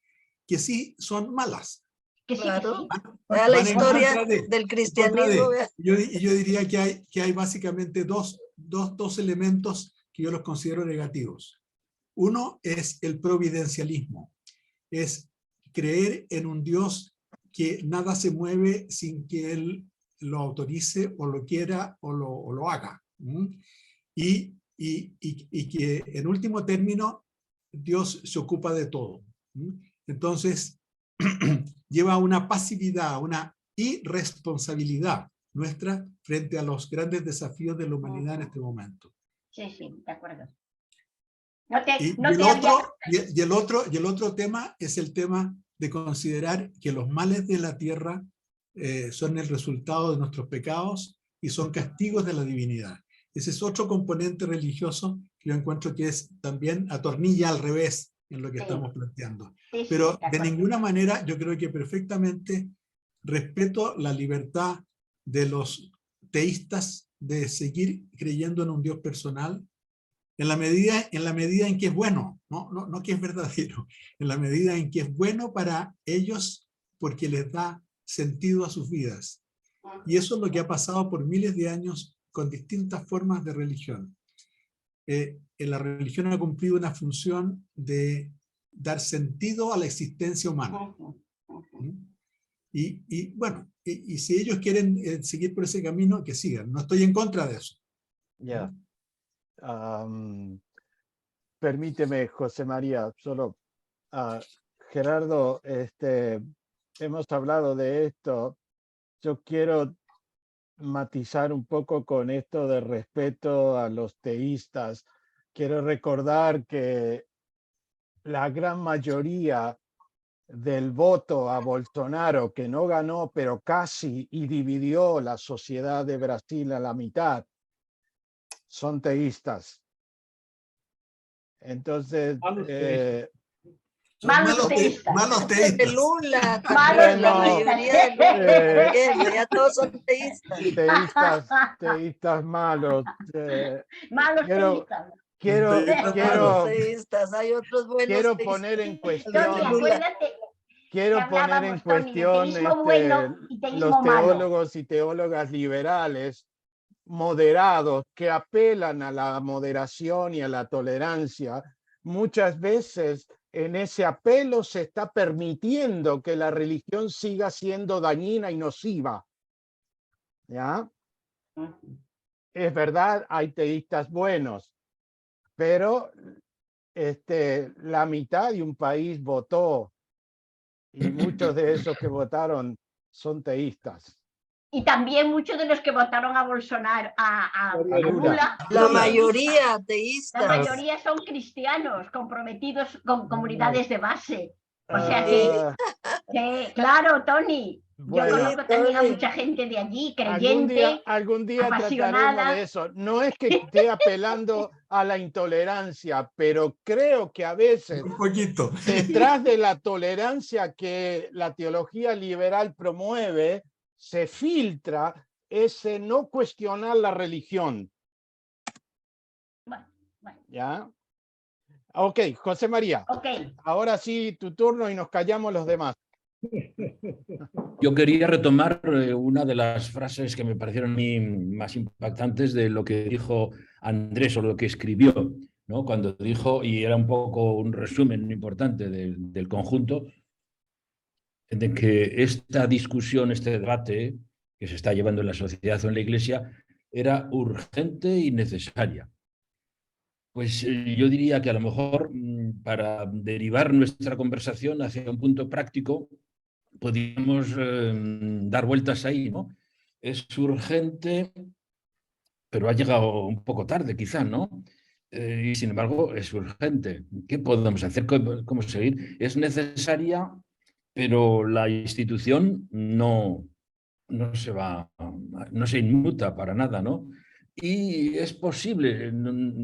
que sí son malas. Que sí, Claro. que sí. Vea la Van en historia contra de- del en contra cristianismo. de. Vea. Yo diría que hay básicamente dos elementos que yo los considero negativos. Uno es el providencialismo, es creer en un Dios que nada se mueve sin que Él lo autorice o lo quiera o lo haga. Y que en último término Dios se ocupa de todo. Entonces lleva una pasividad, una irresponsabilidad nuestra frente a los grandes desafíos de la humanidad en este momento. Sí, sí, de acuerdo. Y el otro tema es el tema de considerar que los males de la tierra son el resultado de nuestros pecados y son castigos de la divinidad. Ese es otro componente religioso que yo encuentro que es también atornilla al revés en lo que estamos planteando. Sí, Pero de de ninguna manera yo creo que perfectamente respeto la libertad de los teístas de seguir creyendo en un Dios personal en la medida en que es bueno, no que es verdadero, en la medida en que es bueno para ellos porque les da sentido a sus vidas. Y eso es lo que ha pasado por miles de años con distintas formas de religión. La religión ha cumplido una función de dar sentido a la existencia humana. Y bueno, y si ellos quieren seguir por ese camino, que sigan. No estoy en contra de eso. Ya. Permíteme, José María, solo Gerardo, hemos hablado de esto. Yo quiero matizar un poco con esto de respeto a los teístas. Quiero recordar que la gran mayoría del voto a Bolsonaro, que no ganó, pero casi, y dividió la sociedad de Brasil a la mitad, son teístas. Entonces, malos teístas. Malos teístas. Lula, Malos la mayoría de ya todos son teístas. Teístas malos. Malos teístas. Teístas, hay otros buenos Quiero teístas. poner en cuestión. Tony, acuérdate. Quiero poner en cuestión bueno y los malo. teólogos y teólogas liberales moderados que apelan a la moderación y a la tolerancia. Muchas veces en ese apelo se está permitiendo que la religión siga siendo dañina y nociva. ¿Ya? Es verdad, hay teístas buenos, pero la mitad de un país votó y muchos de esos que votaron son teístas. Y también muchos de los que votaron a Bolsonaro, a Lula. La mayoría teístas. La mayoría son cristianos comprometidos con comunidades de base. O sea que claro, Tony. Bueno, yo conozco también a mucha gente de allí, creyente, algún día apasionada. trataremos de eso. No es que esté apelando a la intolerancia, pero creo que a veces un poquito detrás de la tolerancia que la teología liberal promueve, se filtra ese no cuestionar la religión. Bueno. ¿Ya? Ok, José María. Okay. Ahora sí, tu turno y nos callamos los demás. Yo quería retomar una de las frases que me parecieron a mí más impactantes de lo que dijo Andrés o lo que escribió, ¿no? Cuando dijo, y era un poco un resumen importante del conjunto, de que esta discusión, este debate que se está llevando en la sociedad o en la Iglesia era urgente y necesaria. Pues yo diría que a lo mejor para derivar nuestra conversación hacia un punto práctico podríamos dar vueltas ahí, ¿no? Es urgente, pero ha llegado un poco tarde quizá, ¿no? Y sin embargo es urgente. ¿Qué podemos hacer? ¿Cómo seguir? Es necesaria, pero la institución no se inmuta para nada, ¿no? Y es posible,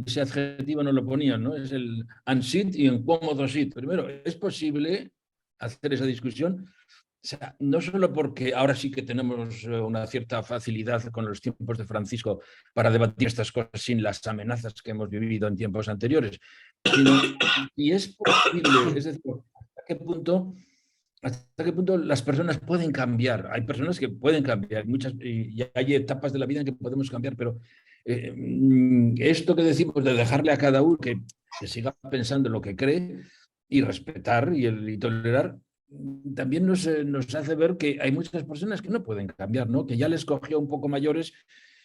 ese adjetivo no lo ponían, ¿no? Es el unsit y incómodo sit. Primero, es posible hacer esa discusión. O sea, no solo porque ahora sí que tenemos una cierta facilidad con los tiempos de Francisco para debatir estas cosas sin las amenazas que hemos vivido en tiempos anteriores, sino y es posible, es decir, hasta qué punto las personas pueden cambiar. Hay personas que pueden cambiar, muchas, y hay etapas de la vida en que podemos cambiar, pero esto que decimos de dejarle a cada uno que siga pensando lo que cree y respetar y tolerar, también nos hace ver que hay muchas personas que no pueden cambiar, ¿no? Que ya les cogió un poco mayores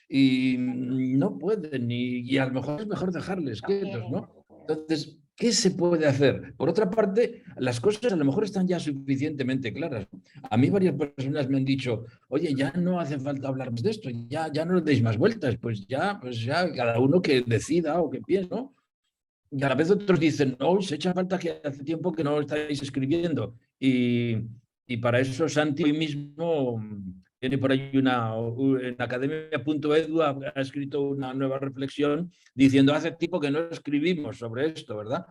y no pueden, y a lo mejor es mejor dejarles quietos, ¿no? Entonces, ¿qué se puede hacer? Por otra parte, las cosas a lo mejor están ya suficientemente claras. A mí varias personas me han dicho, oye, ya no hace falta hablar más de esto, ya no le deis más vueltas, pues ya cada uno que decida o que piense, ¿no? Y a la vez otros dicen, no, se echa falta que hace tiempo que no estáis escribiendo. Y para eso Santi hoy mismo tiene por ahí en academia.edu ha escrito una nueva reflexión diciendo, hace tiempo que no escribimos sobre esto, ¿verdad?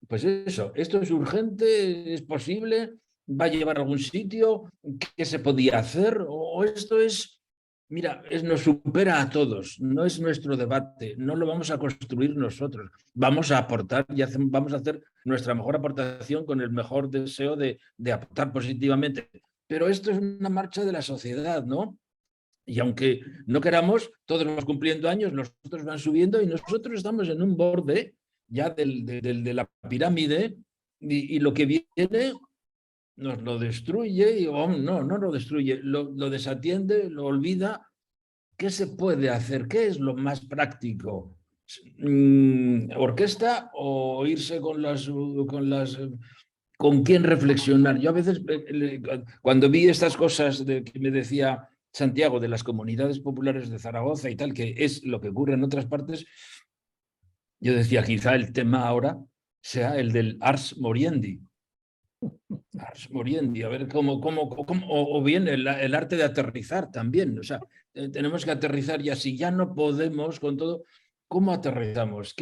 Pues eso, esto es urgente, es posible, va a llevar a algún sitio, ¿qué se podía hacer? O esto es... Mira, nos supera a todos, no es nuestro debate, no lo vamos a construir nosotros, vamos a aportar y vamos a hacer nuestra mejor aportación con el mejor deseo de aportar positivamente. Pero esto es una marcha de la sociedad, ¿no? Y aunque no queramos, todos vamos cumpliendo años, los otros van subiendo y nosotros estamos en un borde ya de la pirámide y lo que viene nos lo destruye, no lo destruye, lo desatiende, lo olvida. ¿Qué se puede hacer? ¿Qué es lo más práctico? ¿Orquesta o irse con quién reflexionar? Yo a veces, cuando vi estas cosas que me decía Santiago de las comunidades populares de Zaragoza y tal, que es lo que ocurre en otras partes, yo decía, quizá el tema ahora sea el del Ars Moriendi. Ars Moriendi, a ver cómo o bien el arte de aterrizar también. O sea, tenemos que aterrizar y así ya no podemos con todo. ¿Cómo aterrizamos?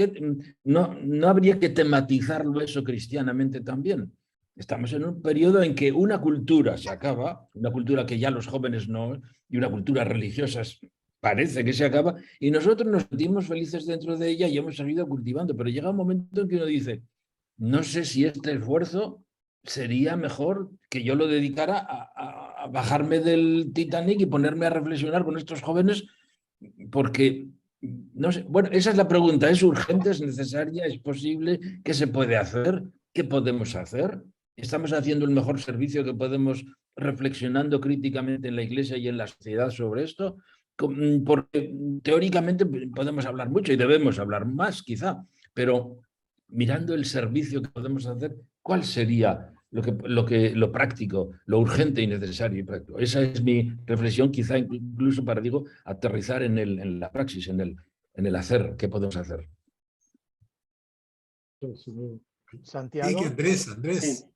¿No habría que tematizarlo eso cristianamente también? Estamos en un periodo en que una cultura se acaba, una cultura que ya los jóvenes no, y una cultura religiosa parece que se acaba, y nosotros nos sentimos felices dentro de ella y hemos seguido cultivando, pero llega un momento en que uno dice, no sé si este esfuerzo sería mejor que yo lo dedicara a bajarme del Titanic y ponerme a reflexionar con estos jóvenes, porque, no sé, bueno, esa es la pregunta, ¿es urgente, es necesaria, es posible? ¿Qué se puede hacer? ¿Qué podemos hacer? ¿Estamos haciendo el mejor servicio que podemos reflexionando críticamente en la Iglesia y en la sociedad sobre esto? Porque teóricamente podemos hablar mucho y debemos hablar más, quizá, pero mirando el servicio que podemos hacer, ¿cuál sería lo práctico, lo urgente y necesario y práctico? Esa es mi reflexión, quizá incluso para, digo, aterrizar en la praxis, en el hacer, ¿qué podemos hacer? Santiago. Sí, Andrés.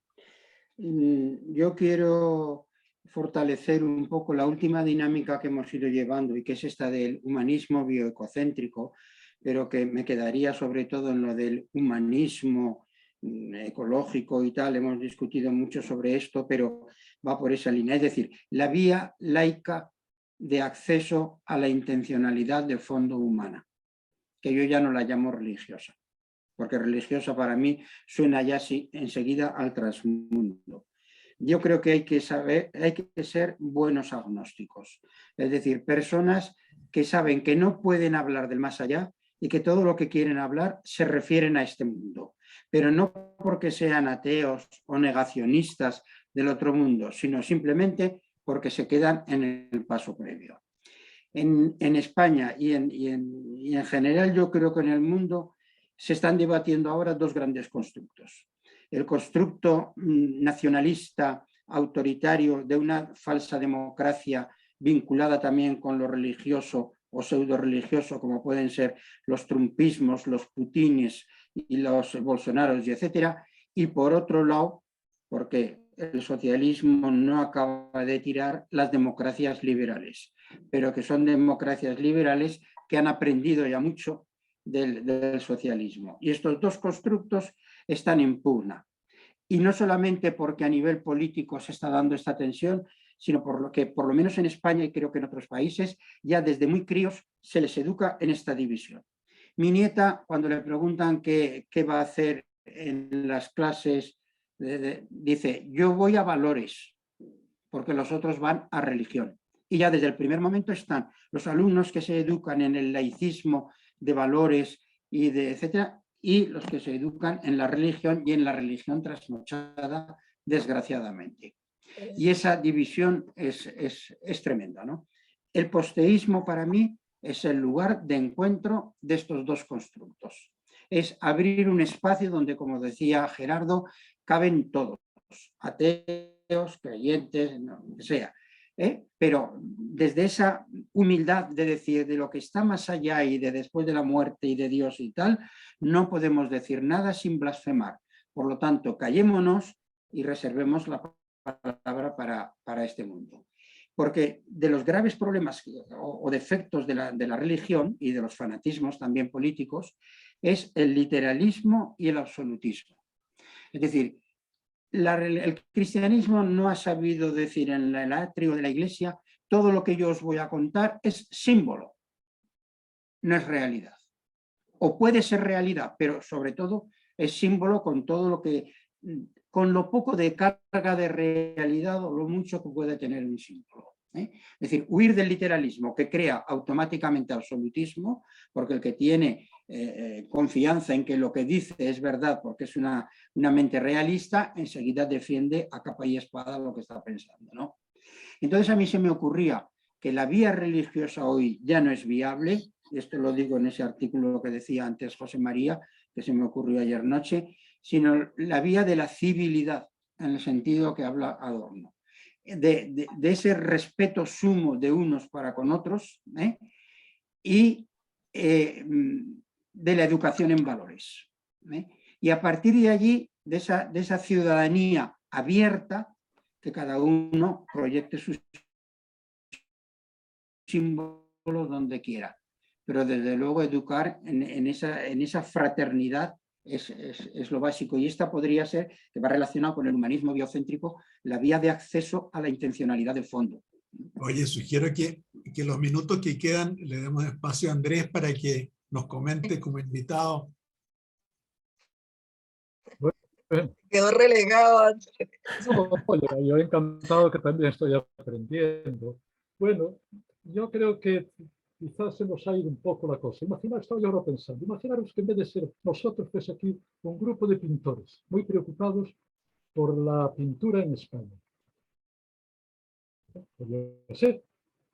Yo quiero fortalecer un poco la última dinámica que hemos ido llevando y que es esta del humanismo bioecocéntrico, pero que me quedaría sobre todo en lo del humanismo ecológico y tal. Hemos discutido mucho sobre esto, pero va por esa línea. Es decir, la vía laica de acceso a la intencionalidad de fondo humana, que yo ya no la llamo religiosa, porque religiosa para mí suena ya así enseguida al transmundo. Yo creo que hay que ser buenos agnósticos, es decir, personas que saben que no pueden hablar del más allá y que todo lo que quieren hablar se refieren a este mundo, pero no porque sean ateos o negacionistas del otro mundo, sino simplemente porque se quedan en el paso previo. En España y en general yo creo que en el mundo se están debatiendo ahora dos grandes constructos. El constructo nacionalista, autoritario, de una falsa democracia vinculada también con lo religioso o pseudo religioso, como pueden ser los trumpismos, los putines y los bolsonaros, y etcétera. Y por otro lado, porque el socialismo no acaba de tirar, las democracias liberales, pero que son democracias liberales que han aprendido ya mucho del socialismo. Y estos dos constructos están en pugna. y no solamente porque a nivel político se está dando esta tensión, sino por lo que, por lo menos en España y creo que en otros países, ya desde muy críos se les educa en esta división. Mi nieta, cuando le preguntan qué va a hacer en las clases, dice, yo voy a valores, porque los otros van a religión. Y ya desde el primer momento están los alumnos que se educan en el laicismo de valores y de etcétera, y los que se educan en la religión y en la religión trasnochada, desgraciadamente. Y esa división es tremenda, ¿no? El posteísmo para mí es el lugar de encuentro de estos dos constructos. Es abrir un espacio donde, como decía Gerardo, caben todos, ateos, creyentes, lo que sea. Pero desde esa humildad de decir de lo que está más allá y de después de la muerte y de Dios y tal, no podemos decir nada sin blasfemar. Por lo tanto, callémonos y reservemos la palabra para este mundo. Porque de los graves problemas o defectos de la religión y de los fanatismos también políticos es el literalismo y el absolutismo. Es decir, el cristianismo no ha sabido decir en el atrio de la iglesia todo lo que yo os voy a contar es símbolo, no es realidad. O puede ser realidad, pero sobre todo es símbolo con todo lo que, con lo poco de carga de realidad o lo mucho que puede tener un símbolo. Es decir, huir del literalismo que crea automáticamente absolutismo, porque el que tiene confianza en que lo que dice es verdad porque es una mente realista, enseguida defiende a capa y espada lo que está pensando, ¿no? Entonces a mí se me ocurría que la vía religiosa hoy ya no es viable, esto lo digo en ese artículo que decía antes José María, que se me ocurrió ayer noche, sino la vía de la civilidad, en el sentido que habla Adorno. De ese respeto sumo de unos para con otros y de la educación en valores. Y a partir de allí, de esa ciudadanía abierta, que cada uno proyecte sus símbolos donde quiera. Pero desde luego educar en esa fraternidad es lo básico, y esta podría ser, que va relacionado con el humanismo biocéntrico, la vía de acceso a la intencionalidad de fondo. Oye, sugiero que los minutos que quedan le demos espacio a Andrés para que nos comente como invitado. Bueno, Quedó relegado. no, oye, yo encantado que también estoy aprendiendo. Bueno, yo creo que quizás se nos ha ido un poco la cosa. Imaginaos, estaba yo ahora pensando, imaginaros que en vez de ser nosotros, pues aquí un grupo de pintores muy preocupados por la pintura en España. Podría ser.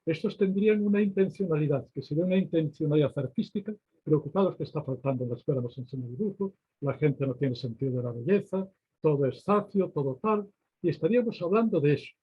Estos tendrían una intencionalidad, que sería una intencionalidad artística, preocupados que está faltando en la escuela, no se enseña dibujo, la gente no tiene sentido de la belleza, todo es zacio, todo tal, y estaríamos hablando de eso.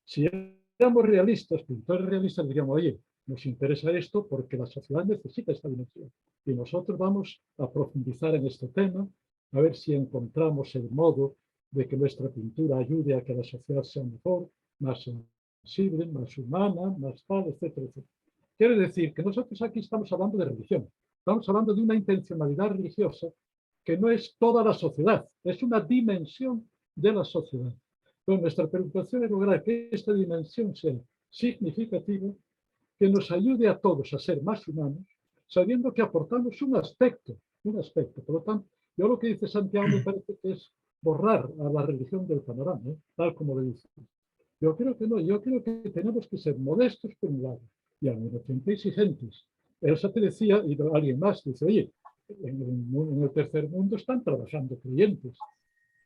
Si éramos realistas, pintores realistas, diríamos, oye, nos interesa esto porque la sociedad necesita esta dimensión. Y nosotros vamos a profundizar en este tema, a ver si encontramos el modo de que nuestra pintura ayude a que la sociedad sea mejor, más sensible, más humana, más tal, etcétera, etcétera. Quiere decir que nosotros aquí estamos hablando de religión. Estamos hablando de una intencionalidad religiosa que no es toda la sociedad, es una dimensión de la sociedad. Pero nuestra preocupación es lograr que esta dimensión sea significativa, que nos ayude a todos a ser más humanos, sabiendo que aportamos un aspecto. Por lo tanto, yo lo que dice Santiago me parece que es borrar a la religión del panorama, tal como lo dice. Yo creo que no, yo creo que tenemos que ser modestos por un lado y al mismo tiempo exigentes. Elsa te decía, y alguien más dice, oye, en el tercer mundo están trabajando creyentes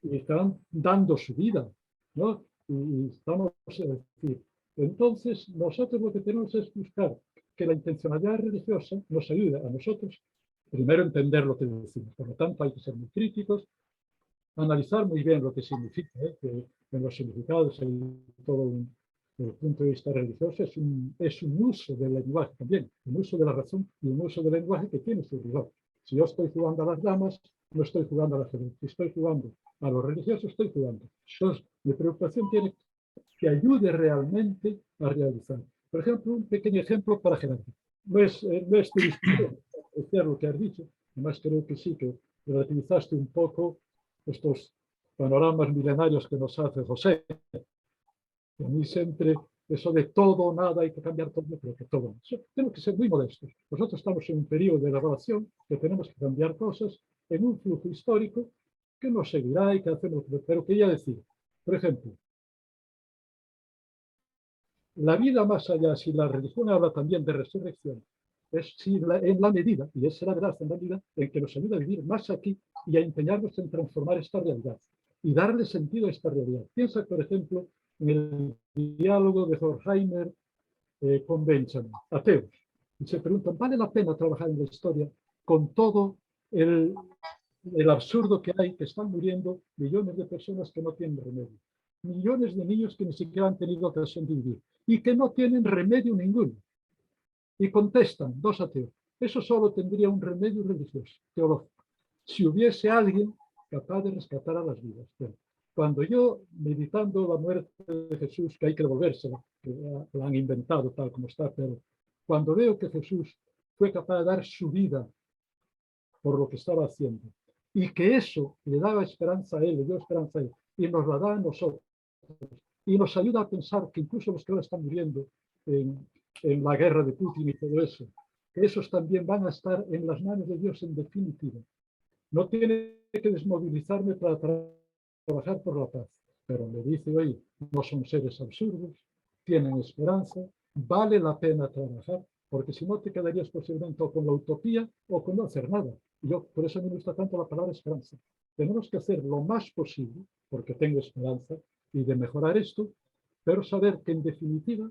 y están dando su vida, ¿no? Y estamos, entonces nosotros lo que tenemos es buscar que la intencionalidad religiosa nos ayude a nosotros primero entender lo que decimos. Por lo tanto, hay que ser muy críticos, analizar muy bien lo que significa, que en los significados hay todo desde el punto de vista religioso es un uso del lenguaje también, un uso de la razón y un uso del lenguaje que tiene su rigor. Si yo estoy jugando a las damas, no estoy jugando al ajedrez. Si estoy jugando a los religiosos, estoy jugando. Entonces, mi preocupación tiene que ayude realmente a realizar. Por ejemplo, un pequeño ejemplo para Gerardo. No es tu discusión, es lo que has dicho. Además, creo que sí, que relativizaste un poco estos panoramas milenarios que nos hace José. Y a mí siempre eso de todo o nada, hay que cambiar todo, yo creo que todo. Tenemos que ser muy modestos. Nosotros estamos en un periodo de elaboración que tenemos que cambiar cosas en un flujo histórico que nos seguirá y que hacemos. Pero quería decir, por ejemplo, la vida más allá, si la religión habla también de resurrección, es si en la medida, y esa es la verdad, en la medida en que nos ayuda a vivir más aquí y a empeñarnos en transformar esta realidad y darle sentido a esta realidad. Piensa, por ejemplo, en el diálogo de Horkheimer con Benjamin, ateos, y se preguntan, ¿vale la pena trabajar en la historia con todo el absurdo que hay, que están muriendo millones de personas que no tienen remedio? Millones de niños que ni siquiera han tenido ocasión de vivir y que no tienen remedio ninguno. Y contestan, dos ateos, eso solo tendría un remedio religioso, teológico, si hubiese alguien capaz de rescatar a las vidas. Bueno, cuando yo, meditando la muerte de Jesús, que hay que devolvérsela, que la han inventado tal como está, pero cuando veo que Jesús fue capaz de dar su vida por lo que estaba haciendo, y que eso le daba esperanza a él, le dio esperanza a él, y nos la da a nosotros, y nos ayuda a pensar que incluso los que ahora están muriendo en la guerra de Putin y todo eso, que esos también van a estar en las manos de Dios en definitiva. No tiene que desmovilizarme para trabajar por la paz, pero me dice, oye, no son seres absurdos, tienen esperanza, vale la pena trabajar, porque si no te quedarías posiblemente con la utopía o con no hacer nada. Yo, por eso me gusta tanto la palabra esperanza. Tenemos que hacer lo más posible, porque tengo esperanza, y de mejorar esto, pero saber que en definitiva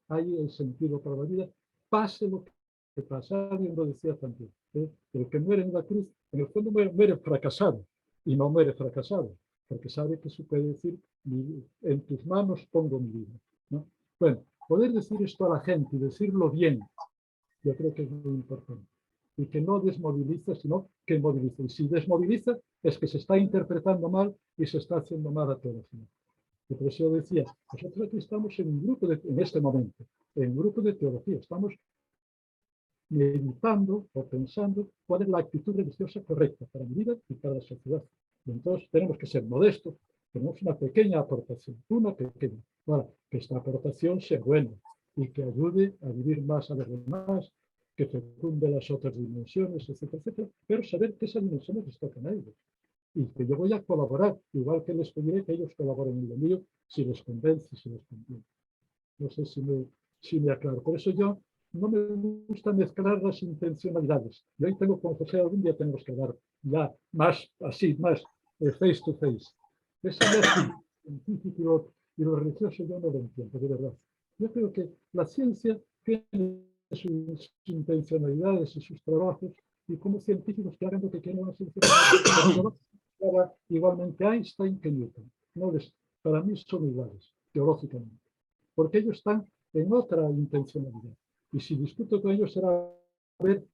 hay el sentido para la vida, pase lo que pasa. Alguien lo decía también, el que muere en la cruz, en el fondo muere fracasado, y no muere fracasado, porque sabe que eso puede decir, en tus manos pongo mi vida, ¿no? Bueno, poder decir esto a la gente y decirlo bien, yo creo que es muy importante. Y que no desmoviliza, sino que moviliza. Y si desmoviliza, es que se está interpretando mal y se está haciendo mal a todos. Y por eso yo decía, nosotros aquí estamos en un grupo, en este momento, en un grupo de teología, estamos meditando o pensando cuál es la actitud religiosa correcta para mi vida y para la sociedad. Y entonces tenemos que ser modestos, tenemos una pequeña aportación, una pequeña, para que esta aportación sea buena y que ayude a vivir más a los demás, que fecunde las otras dimensiones, etcétera, etcétera, pero saber que esas dimensiones les tocan a ellos. Y que yo voy a colaborar, igual que les pediré que ellos colaboren en lo mío, si les convence, si les conviene. No sé si me aclaro. Por eso yo no me gusta mezclar las intencionalidades. Yo hoy tengo con José, algún día tenemos que hablar ya más así, más face to face. Esa científico y lo religioso yo no lo entiendo, de verdad. Yo creo que la ciencia tiene sus intencionalidades y sus trabajos, y como científicos que hagan lo que quieren las ciencias. Igualmente Einstein que Newton. No para mí son iguales, teológicamente, porque ellos están en otra intencionalidad. Y si discuto con ellos será ver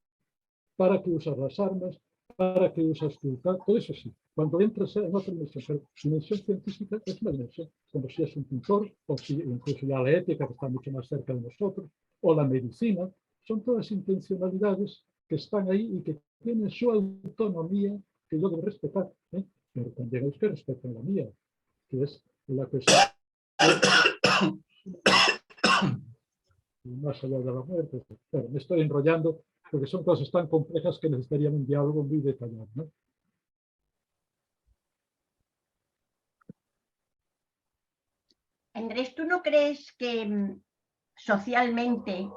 para qué usas las armas, para qué usas todo eso sí. Cuando entras en otra dimensión, pero dimensión científica es una dimensión, como si es un pintor, o si incluso ya la ética, que está mucho más cerca de nosotros, o la medicina, son todas intencionalidades que están ahí y que tienen su autonomía, que yo debo respetar, pero también hay que respetar la mía, que es la cuestión más allá de la muerte. Pero me estoy enrollando porque son cosas tan complejas que necesitarían un diálogo muy detallado, ¿no? Andrés, ¿tú no crees que socialmente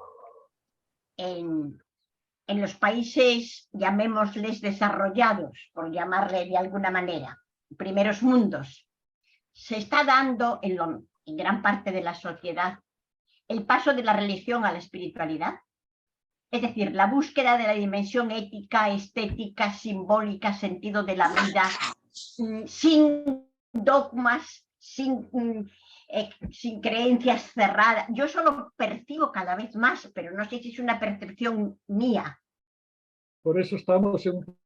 en los países, llamémosles desarrollados, por llamarle de alguna manera, primeros mundos, se está dando en gran parte de la sociedad el paso de la religión a la espiritualidad? Es decir, la búsqueda de la dimensión ética, estética, simbólica, sentido de la vida, sin dogmas, sin creencias cerradas. Yo eso lo percibo cada vez más, pero no sé si es una percepción mía. Por eso estamos en un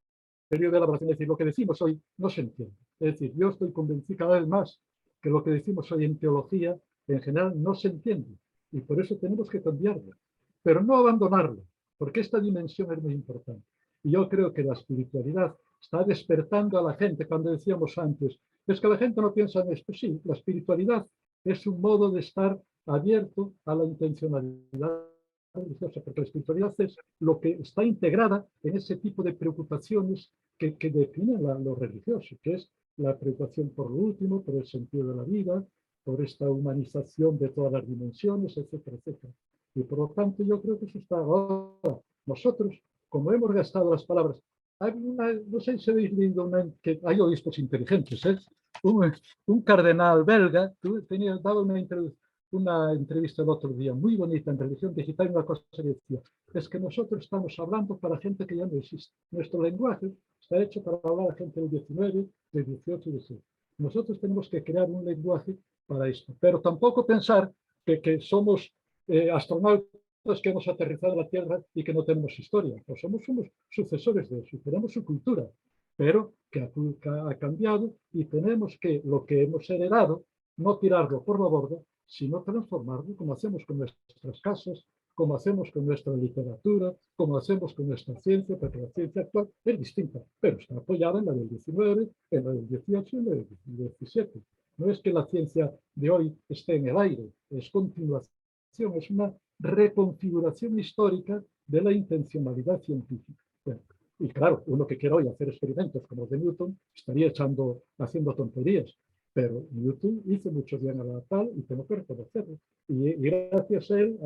periodo de elaboración. Es decir, lo que decimos hoy no se entiende. Es decir, yo estoy convencido cada vez más que lo que decimos hoy en teología, en general, no se entiende. Y por eso tenemos que cambiarlo. Pero no abandonarlo, porque esta dimensión es muy importante. Y yo creo que la espiritualidad está despertando a la gente. Cuando decíamos antes, Es que la gente no piensa en esto. Sí, la espiritualidad es un modo de estar abierto a la intencionalidad religiosa, porque la espiritualidad es lo que está integrada en ese tipo de preocupaciones que definen lo religioso, que es la preocupación por lo último, por el sentido de la vida, por esta humanización de todas las dimensiones, etcétera, etcétera. Y por lo tanto yo creo que eso está ahora. Nosotros, como hemos gastado las palabras, hay no sé si habéis leído que hay obispos inteligentes, ¿eh? Un cardenal belga daba una entrevista el otro día muy bonita en Religión Digital, una cosa que decía, es que nosotros estamos hablando para gente que ya no existe. Nuestro lenguaje está hecho para hablar a gente del 19, del 18 y del 19. Nosotros tenemos que crear un lenguaje para esto, pero tampoco pensar que somos astronautas que hemos aterrizado en la Tierra y que no tenemos historia. Pues somos sucesores de eso, tenemos su cultura, pero que ha cambiado y tenemos que lo que hemos heredado, no tirarlo por la borda, sino transformarlo como hacemos con nuestras casas, como hacemos con nuestra literatura, como hacemos con nuestra ciencia, porque la ciencia actual es distinta, pero está apoyada en la del 19, en la del 18 y en la del 17. No es que la ciencia de hoy esté en el aire, es continuación, es una reconfiguración histórica de la intencionalidad científica. Bueno, y claro, uno que quiera hoy hacer experimentos como los de Newton estaría haciendo tonterías, pero Newton hizo mucho bien a la tal y tengo que reconocerlo. Y gracias a él,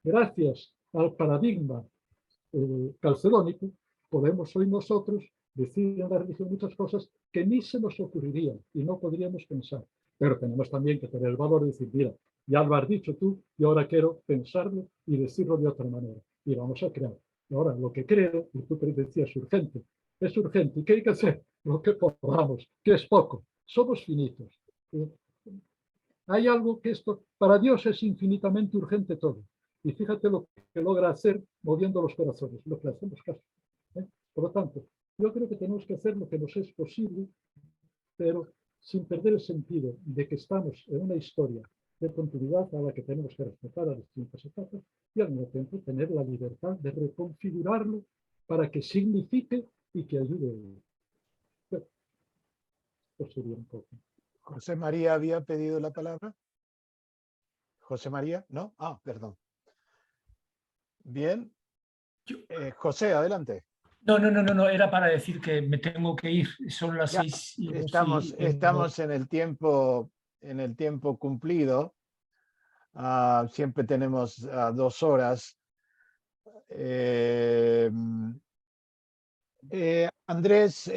gracias al paradigma calcedónico, podemos hoy nosotros decir en la religión muchas cosas que ni se nos ocurrirían y no podríamos pensar. Pero tenemos también que tener el valor de decir, mira, ya lo has dicho tú y ahora quiero pensarlo y decirlo de otra manera. Y vamos a crear. Ahora, lo que creo, y tú decías urgente, es urgente. ¿Y qué hay que hacer? Lo que podamos, que es poco. Somos finitos. Hay algo que para Dios es infinitamente urgente todo. Y fíjate lo que logra hacer moviendo los corazones, lo que hacemos caso. Por lo tanto, yo creo que tenemos que hacer lo que nos es posible, pero sin perder el sentido de que estamos en una historia de continuidad a la que tenemos que respetar las distintas etapas y al mismo tiempo tener la libertad de reconfigurarlo para que signifique y que ayude. Esto sería un poco. José María había pedido la palabra. José María, ¿no? Perdón. Bien. José, adelante. No, era para decir que me tengo que ir, son las 6:00. Estamos en el tiempo cumplido. Siempre tenemos 2 horas. Andrés,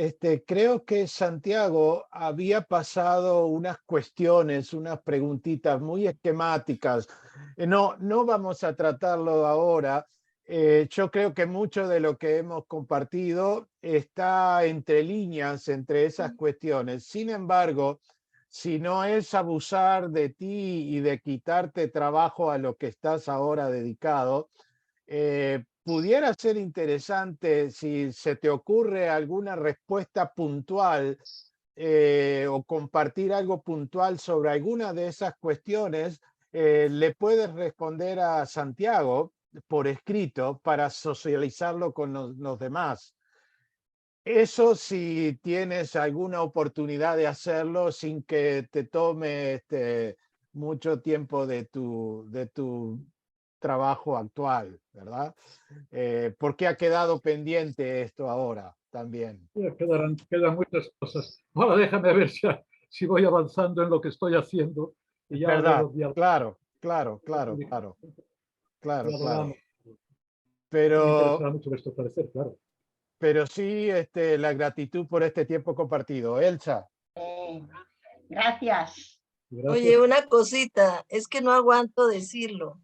creo que Santiago había pasado unas cuestiones, unas preguntitas muy esquemáticas. No vamos a tratarlo ahora. Yo creo que mucho de lo que hemos compartido está entre líneas entre esas cuestiones. Sin embargo, si no es abusar de ti y de quitarte trabajo a lo que estás ahora dedicado, pudiera ser interesante si se te ocurre alguna respuesta puntual o compartir algo puntual sobre alguna de esas cuestiones, le puedes responder a Santiago por escrito para socializarlo con los demás. Eso si tienes alguna oportunidad de hacerlo sin que te tome mucho tiempo de tu trabajo actual, ¿verdad? Porque ha quedado pendiente esto ahora también. Quedan muchas cosas. Ahora déjame ver si voy avanzando en lo que estoy haciendo. Y ya ¿Verdad? Claro. Me interesa mucho vuestro parecer, claro. Pero sí, la gratitud por este tiempo compartido. Elsa. Gracias. Oye, una cosita, es que no aguanto decirlo.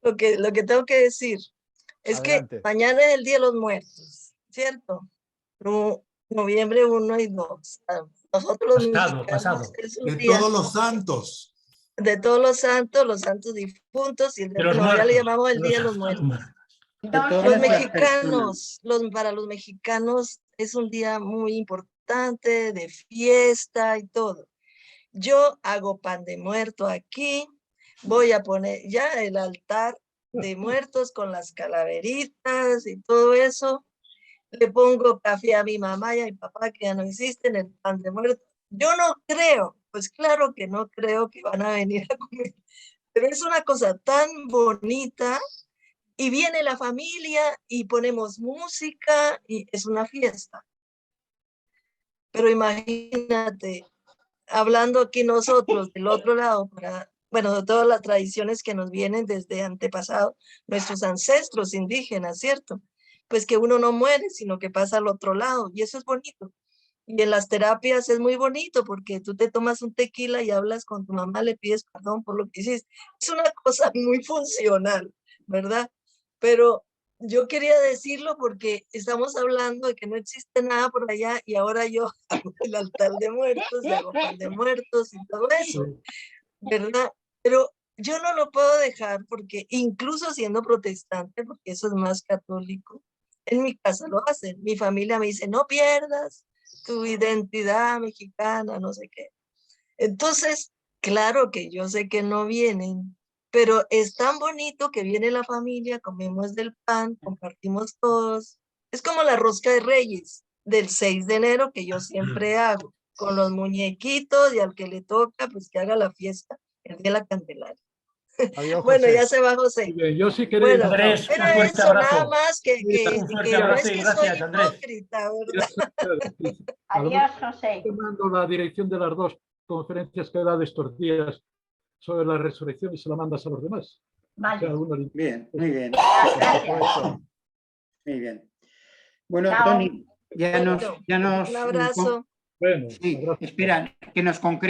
Lo que tengo que decir es Adelante. que mañana es el Día de los Muertos, ¿cierto? Noviembre 1 y 2. Nosotros los mexicanos es un de día todos los santos. De todos los santos difuntos, y ya le llamamos el Día de los Muertos. Los mexicanos, para los mexicanos es un día muy importante, de fiesta y todo. Yo hago pan de muerto aquí, voy a poner ya el altar de muertos con las calaveritas y todo eso. le pongo café a mi mamá y a mi papá que ya no existen, el pan de muerto. Yo no creo, pues claro que no creo que van a venir a comer, pero es una cosa tan bonita y viene la familia y ponemos música y es una fiesta. Pero imagínate, hablando aquí nosotros del otro lado, bueno, de todas las tradiciones que nos vienen desde antepasado, nuestros ancestros indígenas, ¿cierto? Pues que uno no muere, sino que pasa al otro lado, y eso es bonito. Y en las terapias es muy bonito porque tú te tomas un tequila y hablas con tu mamá, le pides perdón por lo que hiciste. Es una cosa muy funcional, ¿verdad? Pero yo quería decirlo porque estamos hablando de que no existe nada por allá y ahora yo hago el altar de muertos, y hago pan de muertos y todo eso, ¿verdad? Pero yo no lo puedo dejar porque incluso siendo protestante, porque eso es más católico, en mi casa lo hacen. Mi familia me dice, no pierdas tu identidad mexicana, no sé qué. Entonces, claro que yo sé que no vienen, pero es tan bonito que viene la familia, comemos del pan, compartimos todos. Es como la rosca de Reyes del 6 de enero que yo siempre hago, con los muñequitos y al que le toca, pues que haga la fiesta el día de la Candelaria. Adiós, Bueno, José. ya se va José. Yo sí quería... Bueno, Andrés, era un fuerte eso, nada abrazo. más que Un fuerte no abrazo es y que soy gracias, Andrés. hipócrita, ¿verdad? Adiós, José. Te mando la dirección de las dos conferencias que he dado estos días sobre la resurrección y se la mandas a los demás. Vale. O sea, alguno le- Bien, muy bien. Gracias. Muy bien. Bueno, Chao. Toni, ya nos Un abrazo. Bueno, sí, abrazo. espera, que nos concrete.